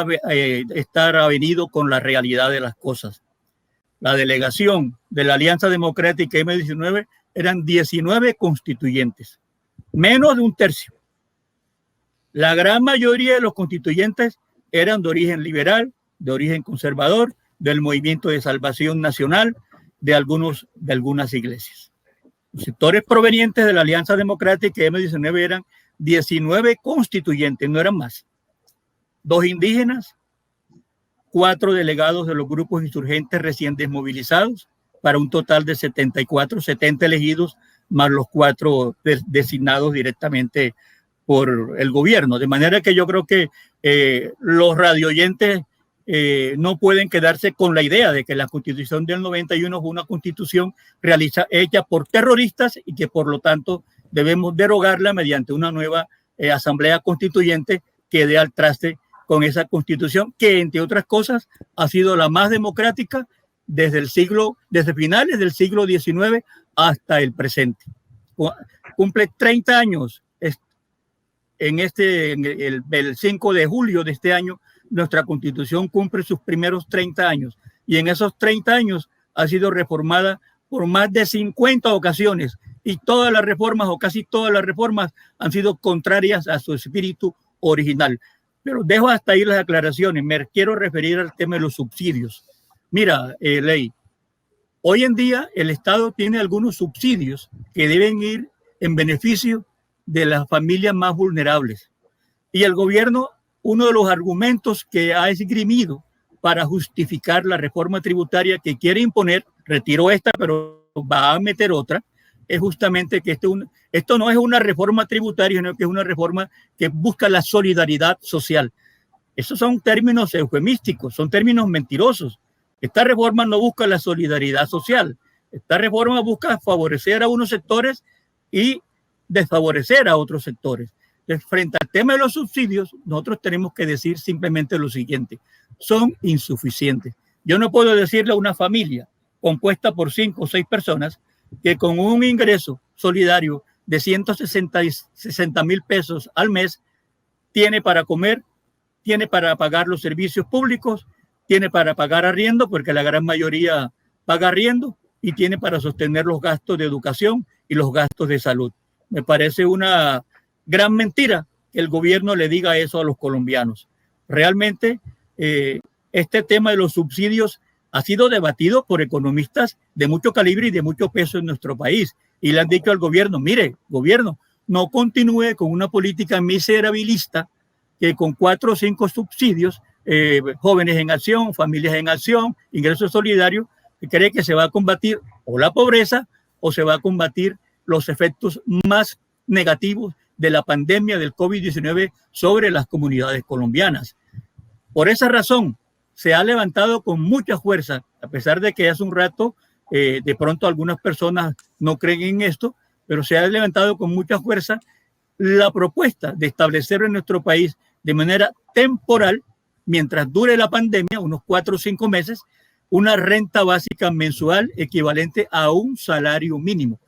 estar avenido con la realidad de las cosas. La delegación de la Alianza Democrática M-19 eran 19 constituyentes, menos de un tercio. La gran mayoría de los constituyentes eran de origen liberal, de origen conservador, del Movimiento de Salvación Nacional, de algunas iglesias. Los sectores provenientes de la Alianza Democrática y M19 eran 19 constituyentes, no eran más. 2 indígenas, 4 delegados de los grupos insurgentes recién desmovilizados, para un total de 74, 70 elegidos, más los 4 designados directamente por el gobierno. De manera que yo creo que los radioyentes no pueden quedarse con la idea de que la Constitución del 91 fue una constitución hecha por terroristas y que por lo tanto debemos derogarla mediante una nueva asamblea constituyente que dé al traste con esa constitución que, entre otras cosas, ha sido la más democrática desde finales del siglo XIX hasta el presente. Cumple 30 años el 5 de julio de este año. Nuestra constitución cumple sus primeros 30 años y en esos 30 años ha sido reformada por más de 50 ocasiones y todas las reformas o casi todas las reformas han sido contrarias a su espíritu original. Pero dejo hasta ahí las aclaraciones. Me quiero referir al tema de los subsidios. Mira, Ley, hoy en día el Estado tiene algunos subsidios que deben ir en beneficio de las familias más vulnerables. Y el gobierno, uno de los argumentos que ha esgrimido para justificar la reforma tributaria que quiere imponer, retiró esta, pero va a meter otra, es justamente que esto no es una reforma tributaria, sino que es una reforma que busca la solidaridad social. Esos son términos eufemísticos, son términos mentirosos. Esta reforma no busca la solidaridad social. Esta reforma busca favorecer a unos sectores y desfavorecer a otros sectores. Frente al tema de los subsidios, nosotros tenemos que decir simplemente lo siguiente: son insuficientes. Yo no puedo decirle a una familia compuesta por 5 o 6 personas que con un ingreso solidario de 160,000 pesos al mes tiene para comer, tiene para pagar los servicios públicos, tiene para pagar arriendo, porque la gran mayoría paga arriendo, y tiene para sostener los gastos de educación y los gastos de salud. Me parece una gran mentira que el gobierno le diga eso a los colombianos. Realmente este tema de los subsidios ha sido debatido por economistas de mucho calibre y de mucho peso en nuestro país. Y le han dicho al gobierno: mire, gobierno, no continúe con una política miserabilista que con 4 o 5 subsidios, jóvenes en acción, familias en acción, ingresos solidarios, que cree que se va a combatir o la pobreza o se va a combatir los efectos más negativos de la pandemia del COVID-19 sobre las comunidades colombianas. Por esa razón, se ha levantado con mucha fuerza, a pesar de que hace un rato de pronto algunas personas no creen en esto, pero se ha levantado con mucha fuerza la propuesta de establecer en nuestro país de manera temporal, mientras dure la pandemia, unos 4 o 5 meses, una renta básica mensual equivalente a un salario mínimo.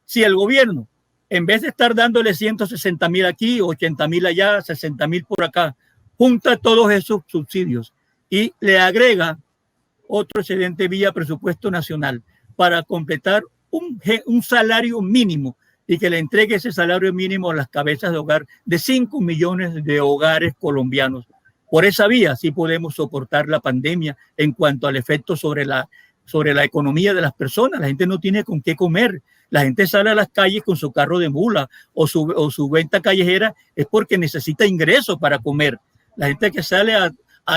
Si el gobierno, en vez de estar dándole 160,000 aquí, 80,000 allá, 60,000 por acá, junta todos esos subsidios y le agrega otro excedente vía presupuesto nacional para completar un salario mínimo y que le entregue ese salario mínimo a las cabezas de hogar de 5 millones de hogares colombianos. Por esa vía sí podemos soportar la pandemia en cuanto al efecto sobre la economía de las personas. La gente no tiene con qué comer. La gente sale a las calles con su carro de mula o su venta callejera es porque necesita ingresos para comer. La gente que sale a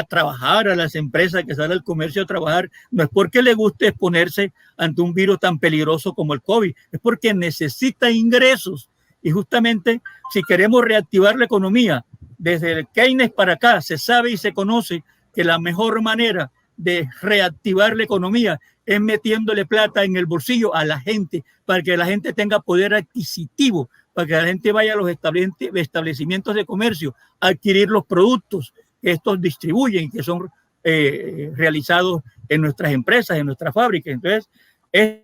trabajar, a las empresas, que sale al comercio a trabajar, no es porque le guste exponerse ante un virus tan peligroso como el COVID, es porque necesita ingresos. Y justamente si queremos reactivar la economía, desde el Keynes para acá, se sabe y se conoce que la mejor manera de reactivar la economía es metiéndole plata en el bolsillo a la gente, para que la gente tenga poder adquisitivo, para que la gente vaya a los establecimientos de comercio a adquirir los productos que estos distribuyen, que son realizados en nuestras empresas, en nuestras fábricas. Entonces, es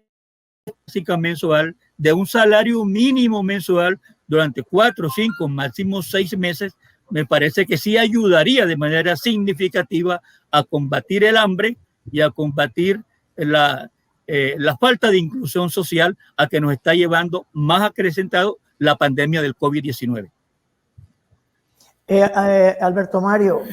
básica mensual de un salario mínimo mensual durante 4, 5, máximo 6 meses, me parece que sí ayudaría de manera significativa a combatir el hambre y a combatir la falta de inclusión social a que nos está llevando más acrecentado la pandemia del COVID-19. Alberto Mario,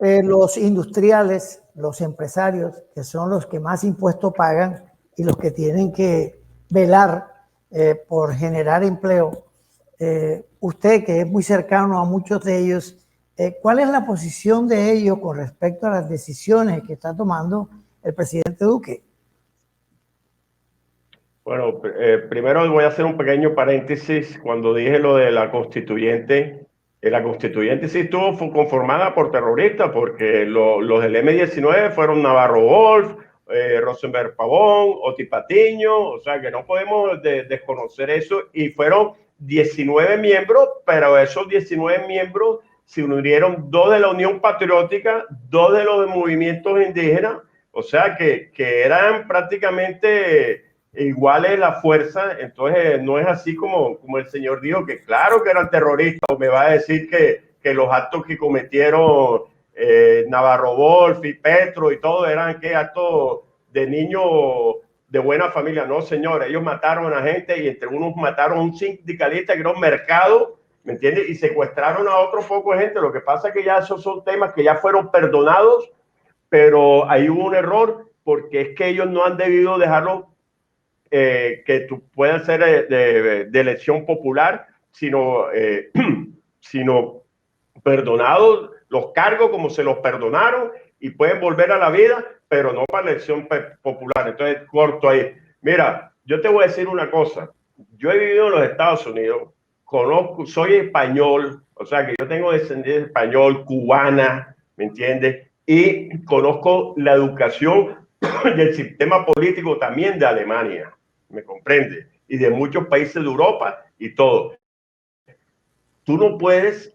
los industriales los empresarios, que son los que más impuestos pagan y los que tienen que velar por generar empleo. Usted, que es muy cercano a muchos de ellos, ¿cuál es la posición de ellos con respecto a las decisiones que está tomando el presidente Duque? Bueno, primero voy a hacer un pequeño paréntesis. Cuando dije lo de la constituyente sí estuvo conformada por terroristas, porque los del M-19 fueron Navarro Wolf, Rosenberg Pavón, Oti Patiño, o sea que no podemos desconocer eso, y fueron 19 miembros, pero esos 19 miembros se unieron 2 de la Unión Patriótica, 2 de los movimientos indígenas, o sea que eran prácticamente iguales la fuerza. Entonces no es así como el señor dijo, que claro que eran terroristas, o me va a decir que los actos que cometieron Navarro Wolf y Petro y todo eran que actos de niños de buena familia. No, señor, ellos mataron a gente, y entre unos mataron a un sindicalista que era un mercado, ¿me entiendes? Y secuestraron a otro poco de gente. Lo que pasa es que ya esos son temas que ya fueron perdonados, pero ahí hubo un error, porque es que ellos no han debido dejarlo que tú puedas ser de elección popular, sino perdonados los cargos como se los perdonaron, y pueden volver a la vida, pero no para elección popular. Entonces, corto ahí. Mira, yo te voy a decir una cosa. Yo he vivido en los Estados Unidos, conozco, soy español, o sea que yo tengo descendencia español, cubana, ¿me entiendes? Y conozco la educación y el sistema político también de Alemania, ¿me comprende? Y de muchos países de Europa y todo. Tú no puedes.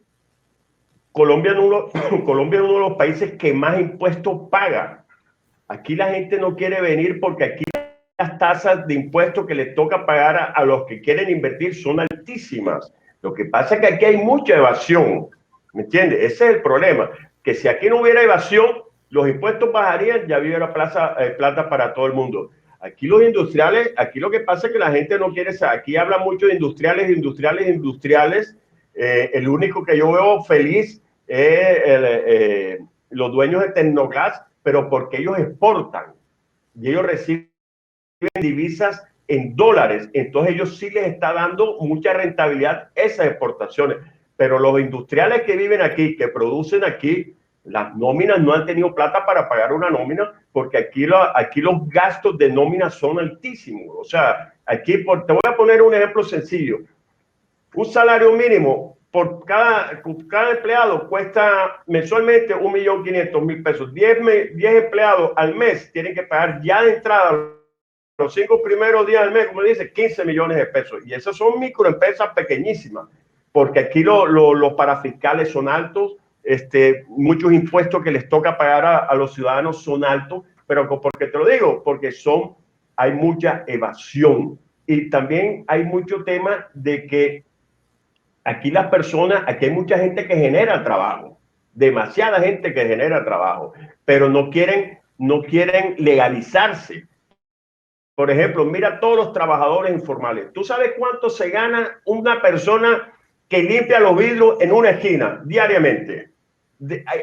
Colombia es uno de los países que más impuestos paga. Aquí la gente no quiere venir, porque aquí las tasas de impuestos que les toca pagar a los que quieren invertir son altísimas. Lo que pasa es que aquí hay mucha evasión, ¿me entiendes? Ese es el problema, que si aquí no hubiera evasión, los impuestos bajarían, ya hubiera plata para todo el mundo. Aquí los industriales, aquí lo que pasa es que la gente no quiere saber. Aquí habla mucho de industriales. El único que yo veo feliz es los dueños de Tecnoglass, pero porque ellos exportan y ellos reciben divisas en dólares. Entonces ellos sí les está dando mucha rentabilidad esas exportaciones. Pero los industriales que viven aquí, que producen aquí, las nóminas no han tenido plata para pagar una nómina, porque aquí los gastos de nómina son altísimos. O sea, aquí te voy a poner un ejemplo sencillo. Un salario mínimo por cada empleado cuesta mensualmente 1.500.000 pesos. 10 empleados al mes tienen que pagar ya de entrada, los 5 primeros días del mes, como dice, 15 millones de pesos. Y esas son microempresas pequeñísimas, porque aquí los parafiscales son altos, muchos impuestos que les toca pagar a los ciudadanos son altos. Pero ¿por qué te lo digo? Porque hay mucha evasión, y también hay mucho tema de que aquí hay mucha gente que genera trabajo, demasiada gente que genera trabajo, pero no quieren legalizarse. Por ejemplo, mira todos los trabajadores informales. ¿Tú sabes cuánto se gana una persona que limpia los vidrios en una esquina diariamente?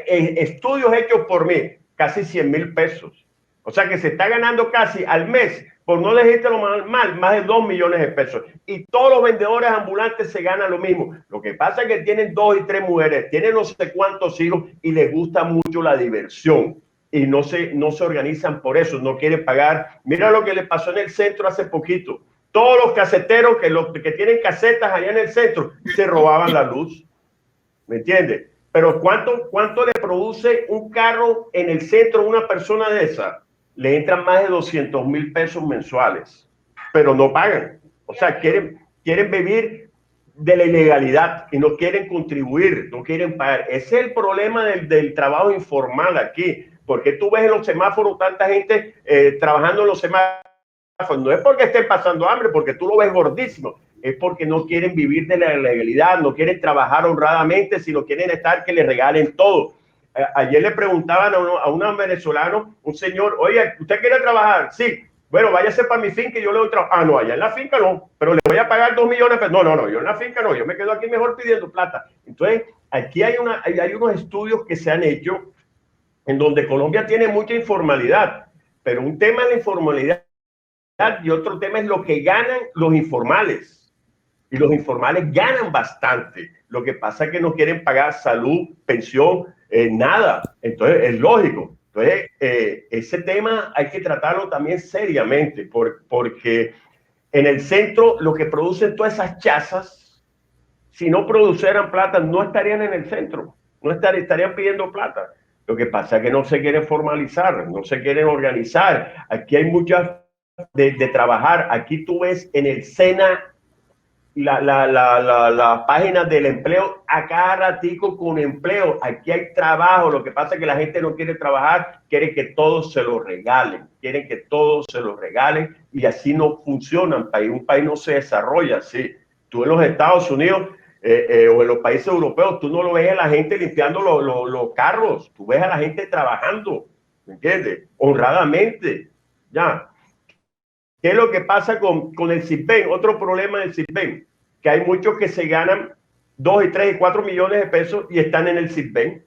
Estudios hechos por mí, casi 100.000 pesos. O sea que se está ganando casi al mes, por no decírtelo mal, más de 2 millones de pesos. Y todos los vendedores ambulantes se ganan lo mismo. Lo que pasa es que tienen 2 y 3 mujeres, tienen no sé cuántos hijos, y les gusta mucho la diversión. Y no se organizan por eso, no quieren pagar. Mira lo que le pasó en el centro hace poquito. Todos los caseteros que tienen casetas allá en el centro se robaban la luz. ¿Me entiendes? Pero ¿cuánto le produce un carro en el centro a una persona de esa? Le entran más de 200.000 pesos mensuales, pero no pagan. O sea, quieren vivir de la ilegalidad y no quieren contribuir, no quieren pagar. Ese es el problema del trabajo informal aquí. Porque tú ves en los semáforos tanta gente trabajando en los semáforos. No es porque estén pasando hambre, porque tú lo ves gordísimo. Es porque no quieren vivir de la legalidad, no quieren trabajar honradamente, sino quieren estar que les regalen todo. Ayer le preguntaban a un venezolano, un señor, oye, ¿usted quiere trabajar? Sí. Bueno, váyase para mi finca y yo le doy trabajo. Ah, no, allá en la finca no, pero le voy a pagar 2 millones de pesos. No, yo en la finca no, yo me quedo aquí mejor pidiendo plata. Entonces, aquí hay unos estudios que se han hecho. en donde Colombia tiene mucha informalidad, pero un tema es la informalidad y otro tema es lo que ganan los informales. Y los informales ganan bastante. Lo que pasa es que no quieren pagar salud, pensión, nada. Entonces es lógico. Entonces ese tema hay que tratarlo también seriamente, porque en el centro lo que producen todas esas chazas, si no produjeran plata, no estarían en el centro, no estarían pidiendo plata. Lo que pasa es que no se quieren formalizar, no se quieren organizar. Aquí hay muchas de trabajar. Aquí tú ves en el SENA la página del empleo a cada ratico con empleo. Aquí hay trabajo. Lo que pasa es que la gente no quiere trabajar, quiere que todos se lo regalen, quieren que todos se lo regalen, y así no funciona un país no se desarrolla así. Tú en los Estados Unidos o en los países europeos, tú no lo ves a la gente limpiando los carros, tú ves a la gente trabajando, ¿me entiendes? Honradamente, ya. ¿Qué es lo que pasa con el SISBEN? Otro problema del SISBEN, que hay muchos que se ganan 2 y 3 y 4 millones de pesos y están en el SISBEN,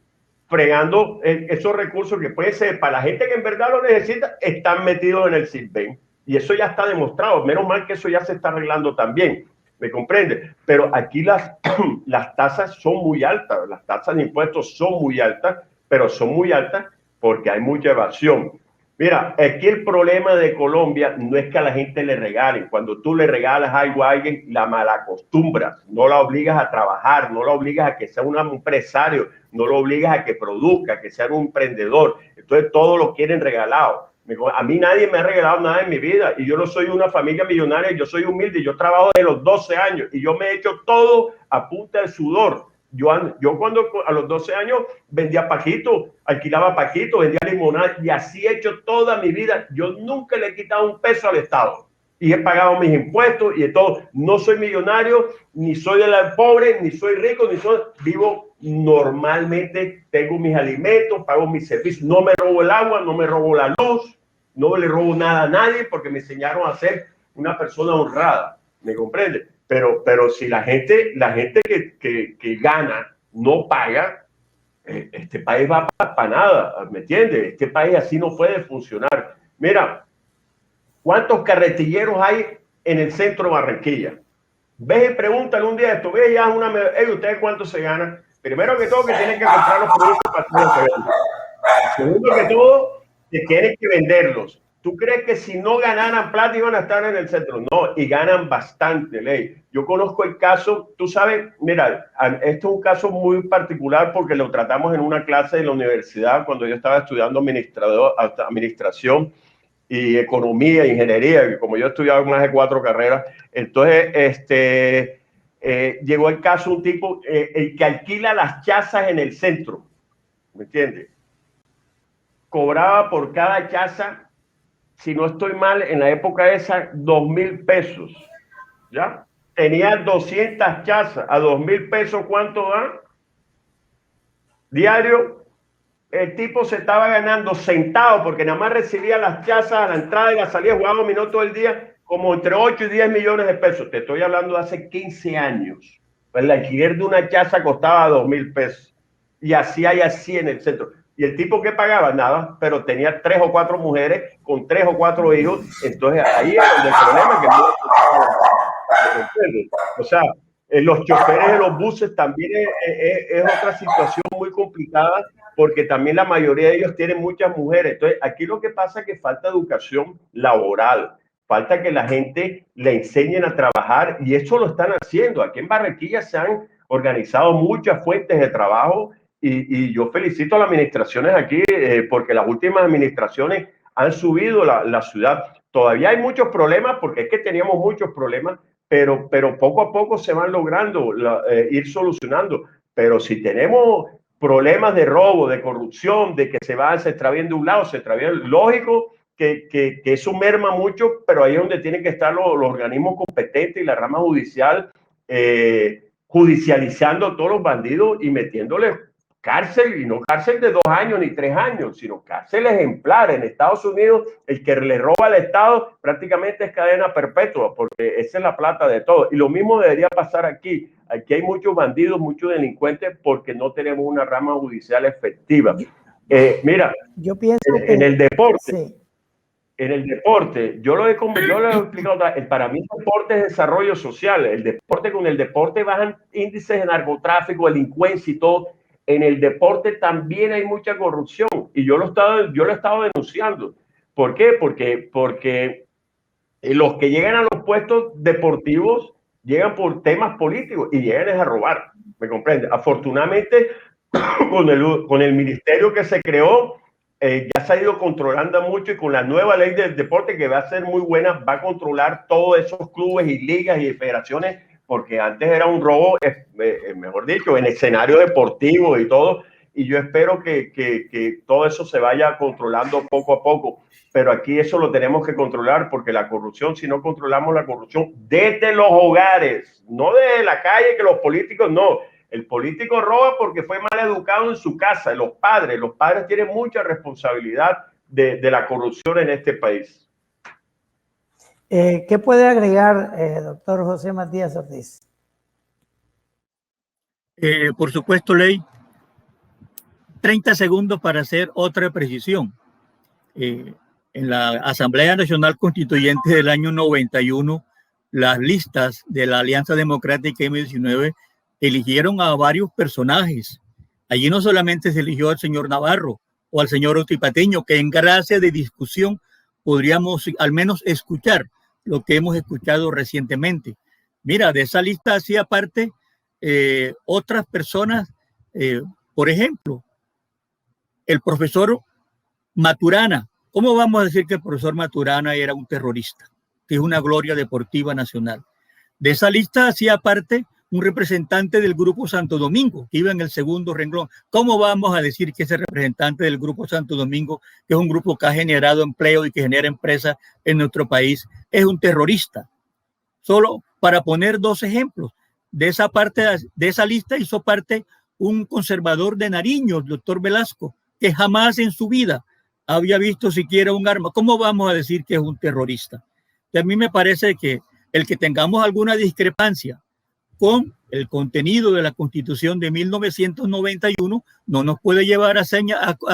fregando esos recursos que puede ser para la gente que en verdad lo necesita, están metidos en el SISBEN. Y eso ya está demostrado. Menos mal que eso ya se está arreglando también. ¿Me comprende? Pero aquí las tasas son muy altas. Las tasas de impuestos son muy altas, pero son muy altas porque hay mucha evasión. Mira, aquí el problema de Colombia no es que a la gente le regalen. Cuando tú le regalas algo a alguien, la malacostumbras, no la obligas a trabajar, no la obligas a que sea un empresario, no lo obligas a que produzca, que sea un emprendedor. Entonces todo lo quieren regalado. A mí nadie me ha regalado nada en mi vida y yo no soy una familia millonaria, yo soy humilde, yo trabajo desde los 12 años y yo me he hecho todo a punta de sudor. Yo cuando a los 12 años vendía paquito, alquilaba paquito, vendía limonada y así he hecho toda mi vida. Yo nunca le he quitado un peso al Estado y he pagado mis impuestos y de todo. No soy millonario, ni soy de la pobre, ni soy rico, vivo normalmente, tengo mis alimentos, pago mis servicios, no me robo el agua, no me robo la luz, no le robo nada a nadie porque me enseñaron a ser una persona honrada, ¿me comprende? Pero si la gente que gana no paga, este país va para nada, ¿me entiendes? Este país así no puede funcionar. Mira, ¿cuántos carretilleros hay en el centro de Barranquilla? Ves y pregúntale un día esto, ves ya ¿ustedes cuánto se ganan? Primero que todo, que tienen que comprar los productos para que venden. Segundo que todo, que tienen que venderlos. ¿Tú crees que si no ganaran plata iban a estar en el centro? No, y ganan bastante, Ley. Yo conozco el caso, tú sabes, mira, esto es un caso muy particular porque lo tratamos en una clase de la universidad cuando yo estaba estudiando administración y economía, ingeniería, que como yo he estudiado más de 4 carreras, entonces llegó el caso un tipo, el que alquila las chazas en el centro, ¿me entiendes? Cobraba por cada chaza, si no estoy mal, en la época esa, 2.000 pesos, ¿ya? Tenía 200 chazas, a 2.000 pesos, ¿cuánto da? Diario, el tipo se estaba ganando sentado, porque nada más recibía las chazas a la entrada y la salida, jugaba dominó todo el día, como entre 8 y 10 millones de pesos. Te estoy hablando de hace 15 años. El alquiler de una chaza costaba 2.000 pesos. Y así hay así en el centro. Y el tipo que pagaba nada, pero tenía 3 o 4 mujeres con 3 o 4 hijos. Entonces ahí es donde el problema que o sea, los choferes de los buses también es otra situación muy complicada porque también la mayoría de ellos tienen muchas mujeres. Entonces aquí lo que pasa es que falta educación laboral, falta que la gente le enseñen a trabajar y eso lo están haciendo. Aquí en Barranquilla se han organizado muchas fuentes de trabajo. Y yo felicito a las administraciones aquí porque las últimas administraciones han subido la ciudad. Todavía hay muchos problemas porque es que teníamos muchos problemas, pero poco a poco se van logrando ir solucionando. Pero si tenemos problemas de robo, de corrupción, de que se extravían de un lado, se extravían, lógico que eso merma mucho, pero ahí es donde tienen que estar los organismos competentes y la rama judicial judicializando a todos los bandidos y metiéndoles cárcel, y no cárcel de 2 años ni 3 años, sino cárcel ejemplar. En Estados Unidos, el que le roba al Estado prácticamente es cadena perpetua, porque esa es la plata de todo. Y lo mismo debería pasar aquí. Aquí hay muchos bandidos, muchos delincuentes, porque no tenemos una rama judicial efectiva. Mira, yo pienso en el deporte, sí. En el deporte, yo lo he explicado, para mí el deporte es desarrollo social. El deporte, con el deporte bajan índices de narcotráfico, delincuencia y todo. En el deporte también hay mucha corrupción y yo lo he estado denunciando. ¿Por qué? Porque los que llegan a los puestos deportivos llegan por temas políticos y llegan a robar. ¿Me comprende? Afortunadamente, con el ministerio que se creó, ya se ha ido controlando mucho, y con la nueva ley del deporte, que va a ser muy buena, va a controlar todos esos clubes y ligas y federaciones, porque antes era un robo, mejor dicho, en escenario deportivo y todo, y yo espero que todo eso se vaya controlando poco a poco, pero aquí eso lo tenemos que controlar, porque la corrupción, si no controlamos la corrupción desde los hogares, no de la calle, que los políticos no. El político roba porque fue mal educado en su casa. Los padres tienen mucha responsabilidad de la corrupción en este país. ¿Qué puede agregar, doctor José Matías Ortiz? Por supuesto, Ley. 30 segundos para hacer otra precisión. En la Asamblea Nacional Constituyente del año 91, las listas de la Alianza Democrática M19 eligieron a varios personajes. Allí no solamente se eligió al señor Navarro o al señor Otipateño, que en gracia de discusión podríamos al menos escuchar lo que hemos escuchado recientemente. Mira, de esa lista hacía parte otras personas, por ejemplo, el profesor Maturana. ¿Cómo vamos a decir que el profesor Maturana era un terrorista? Que es una gloria deportiva nacional. De esa lista hacía parte un representante del Grupo Santo Domingo, que iba en el segundo renglón. ¿Cómo vamos a decir que ese representante del Grupo Santo Domingo, que es un grupo que ha generado empleo y que genera empresas en nuestro país, es un terrorista? Solo para poner dos ejemplos. De esa parte, de esa lista hizo parte un conservador de Nariño, el doctor Velasco, que jamás en su vida había visto siquiera un arma. ¿Cómo vamos a decir que es un terrorista? Y a mí me parece que el que tengamos alguna discrepancia con el contenido de la Constitución de 1991 no nos puede llevar a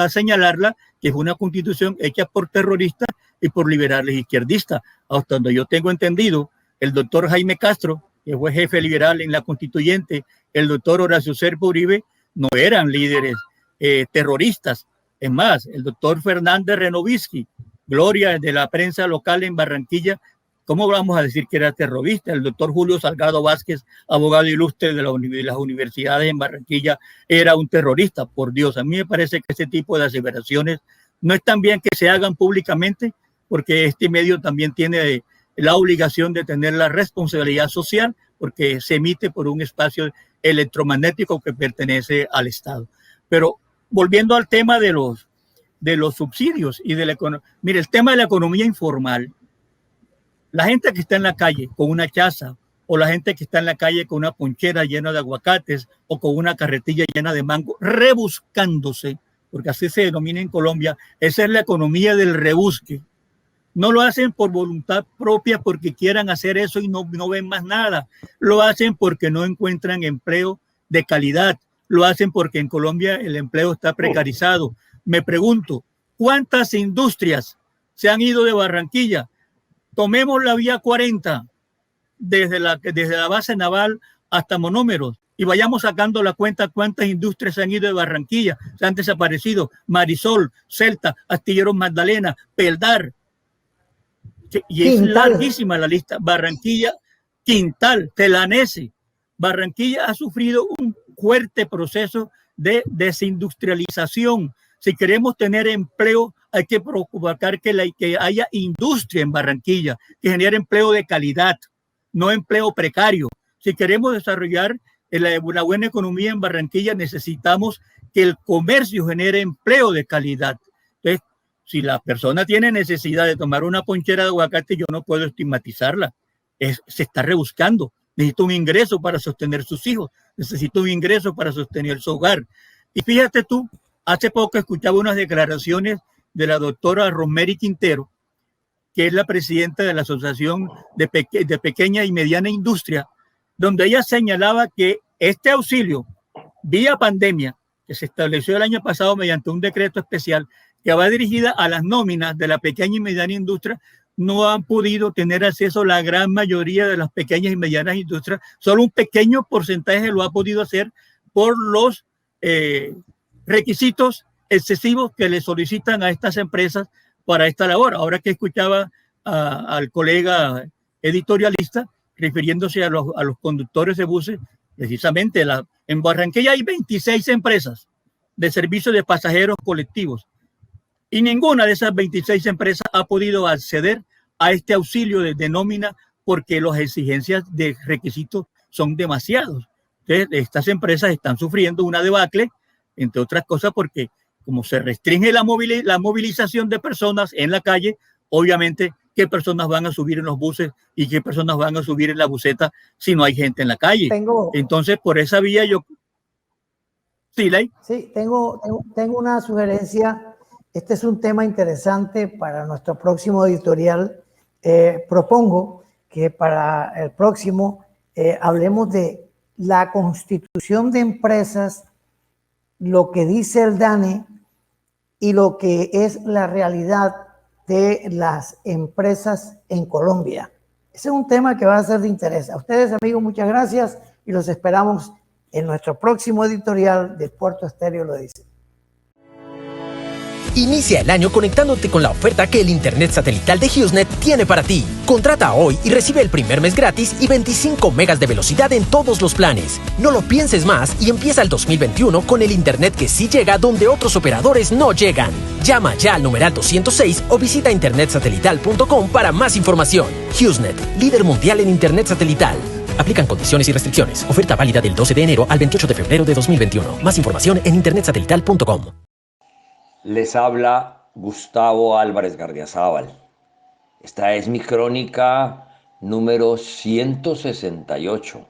señalarla que es una Constitución hecha por terroristas y por liberales izquierdistas. Hasta donde yo tengo entendido, el doctor Jaime Castro, que fue jefe liberal en la Constituyente, el doctor Horacio Serpa Uribe, no eran líderes terroristas. Es más, el doctor Fernández Renovisky, gloria de la prensa local en Barranquilla, ¿cómo vamos a decir que era terrorista? El doctor Julio Salgado Vázquez, abogado ilustre de las universidades en Barranquilla, era un terrorista. Por Dios, a mí me parece que ese tipo de aseveraciones no es tan bien que se hagan públicamente, porque este medio también tiene la obligación de tener la responsabilidad social, porque se emite por un espacio electromagnético que pertenece al Estado. Pero volviendo al tema de los subsidios y de la economía. Mire, el tema de la economía informal, la gente que está en la calle con una chaza, o la gente que está en la calle con una ponchera llena de aguacates o con una carretilla llena de mango, rebuscándose, porque así se denomina en Colombia, esa es la economía del rebusque. No lo hacen por voluntad propia porque quieran hacer eso y no ven más nada. Lo hacen porque no encuentran empleo de calidad. Lo hacen porque en Colombia el empleo está precarizado. Me pregunto, ¿cuántas industrias se han ido de Barranquilla? Tomemos la vía 40 desde la base naval hasta Monómeros y vayamos sacando la cuenta cuántas industrias se han ido de Barranquilla, se han desaparecido. Marisol, Celta, Astilleros Magdalena, Peldar. Y es larguísima la lista. Barranquilla, Quintal, Telanese. Barranquilla ha sufrido un fuerte proceso de desindustrialización. Si queremos tener empleo, hay que provocar que haya industria en Barranquilla, que genere empleo de calidad, no empleo precario. Si queremos desarrollar una buena economía en Barranquilla, necesitamos que el comercio genere empleo de calidad. Entonces, si la persona tiene necesidad de tomar una ponchera de aguacate, yo no puedo estigmatizarla. Se está rebuscando. Necesita un ingreso para sostener sus hijos. Necesita un ingreso para sostener su hogar. Y fíjate tú, hace poco escuchaba unas declaraciones de la doctora Rosemary Quintero, que es la presidenta de la Asociación de Pequeña y Mediana Industria, donde ella señalaba que este auxilio vía pandemia que se estableció el año pasado mediante un decreto especial que va dirigida a las nóminas de la pequeña y mediana industria, no han podido tener acceso la gran mayoría de las pequeñas y medianas industrias. Solo un pequeño porcentaje lo ha podido hacer por los requisitos excesivos que le solicitan a estas empresas para esta labor. Ahora que escuchaba al colega editorialista refiriéndose a los conductores de buses, precisamente en Barranquilla hay 26 empresas de servicio de pasajeros colectivos y ninguna de esas 26 empresas ha podido acceder a este auxilio de nómina porque las exigencias de requisitos son demasiados. Entonces, estas empresas están sufriendo una debacle, entre otras cosas porque como se restringe la movilización de personas en la calle, obviamente, ¿qué personas van a subir en los buses y qué personas van a subir en la buseta si no hay gente en la calle? Entonces, por esa vía yo... Sí, Ley. Sí, tengo una sugerencia. Este es un tema interesante para nuestro próximo editorial. Propongo que para el próximo hablemos de la constitución de empresas, lo que dice el DANE y lo que es la realidad de las empresas en Colombia. Ese es un tema que va a ser de interés. A ustedes, amigos, muchas gracias y los esperamos en nuestro próximo editorial de Puerto Estéreo lo dice. Inicia el año conectándote con la oferta que el Internet satelital de HughesNet tiene para ti. Contrata hoy y recibe el primer mes gratis y 25 megas de velocidad en todos los planes. No lo pienses más y empieza el 2021 con el Internet que sí llega donde otros operadores no llegan. Llama ya al numeral 206 o visita internetsatelital.com para más información. HughesNet, líder mundial en Internet satelital. Aplican condiciones y restricciones. Oferta válida del 12 de enero al 28 de febrero de 2021. Más información en internetsatelital.com. Les habla Gustavo Álvarez Gardiazabal. Esta es mi crónica número 168.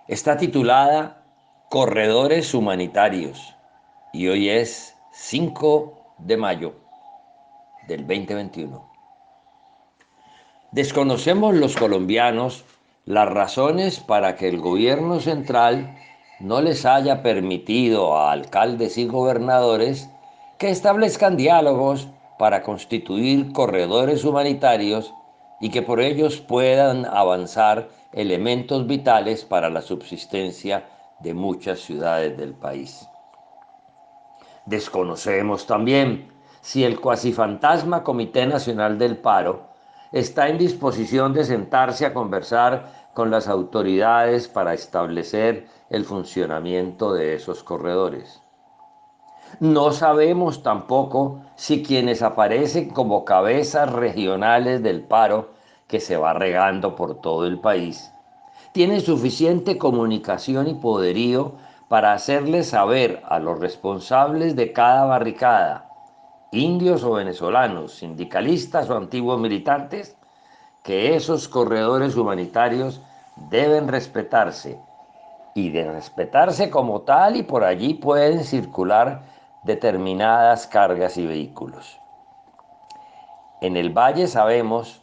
Está titulada Corredores Humanitarios y hoy es 5 de mayo del 2021. Desconocemos los colombianos las razones para que el gobierno central no les haya permitido a alcaldes y gobernadores que establezcan diálogos para constituir corredores humanitarios y que por ellos puedan avanzar elementos vitales para la subsistencia de muchas ciudades del país. Desconocemos también si el cuasifantasma Comité Nacional del Paro está en disposición de sentarse a conversar con las autoridades para establecer el funcionamiento de esos corredores. No sabemos tampoco si quienes aparecen como cabezas regionales del paro que se va regando por todo el país tienen suficiente comunicación y poderío para hacerles saber a los responsables de cada barricada, indios o venezolanos, sindicalistas o antiguos militantes, que esos corredores humanitarios deben respetarse y de respetarse como tal y por allí pueden circular determinadas cargas y vehículos. En el Valle sabemos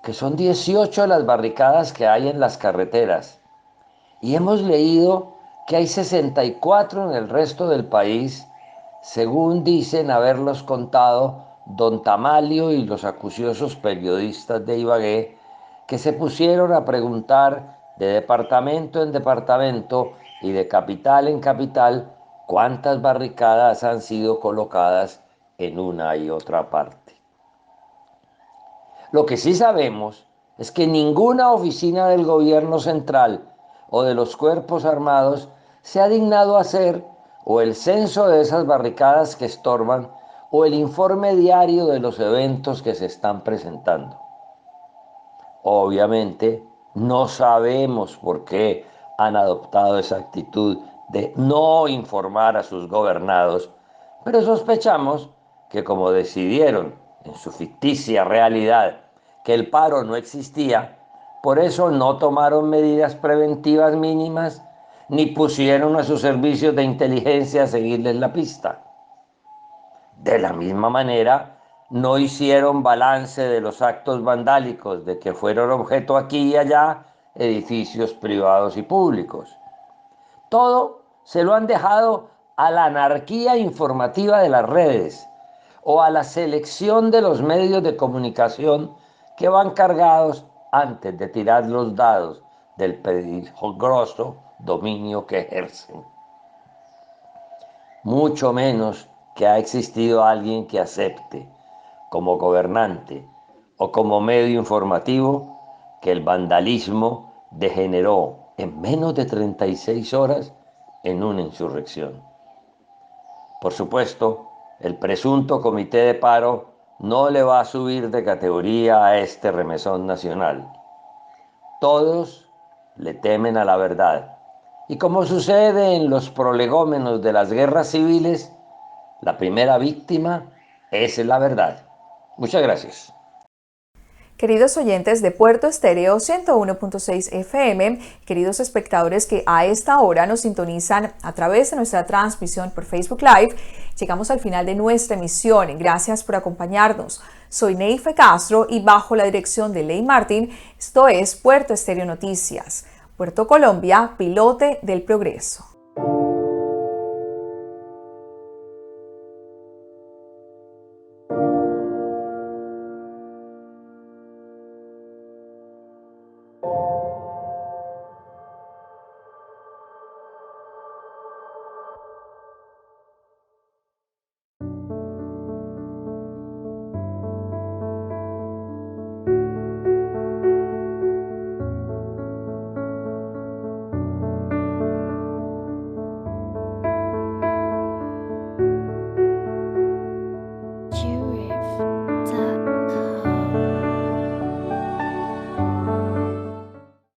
que son 18 las barricadas que hay en las carreteras y hemos leído que hay 64 en el resto del país, según dicen haberlos contado don Tamalio y los acuciosos periodistas de Ibagué que se pusieron a preguntar de departamento en departamento y de capital en capital cuántas barricadas han sido colocadas en una y otra parte. Lo que sí sabemos es que ninguna oficina del gobierno central o de los cuerpos armados se ha dignado a hacer o el censo de esas barricadas que estorban o el informe diario de los eventos que se están presentando. Obviamente, no sabemos por qué han adoptado esa actitud de no informar a sus gobernados, pero sospechamos que como decidieron en su ficticia realidad que el paro no existía, por eso no tomaron medidas preventivas mínimas ni pusieron a sus servicios de inteligencia a seguirles la pista. De la misma manera, no hicieron balance de los actos vandálicos de que fueron objeto aquí y allá edificios privados y públicos. Todo se lo han dejado a la anarquía informativa de las redes o a la selección de los medios de comunicación que van cargados antes de tirar los dados del peligroso dominio que ejercen. Mucho menos que ha existido alguien que acepte, como gobernante o como medio informativo, que el vandalismo degeneró en menos de 36 horas en una insurrección. Por supuesto, el presunto comité de paro no le va a subir de categoría a este remesón nacional. Todos le temen a la verdad. Y como sucede en los prolegómenos de las guerras civiles, la primera víctima es la verdad. Muchas gracias. Queridos oyentes de Puerto Estéreo 101.6 FM, queridos espectadores que a esta hora nos sintonizan a través de nuestra transmisión por Facebook Live, llegamos al final de nuestra emisión. Gracias por acompañarnos. Soy Neife Castro y bajo la dirección de Ley Martín, esto es Puerto Estéreo Noticias. Puerto Colombia, pilote del progreso.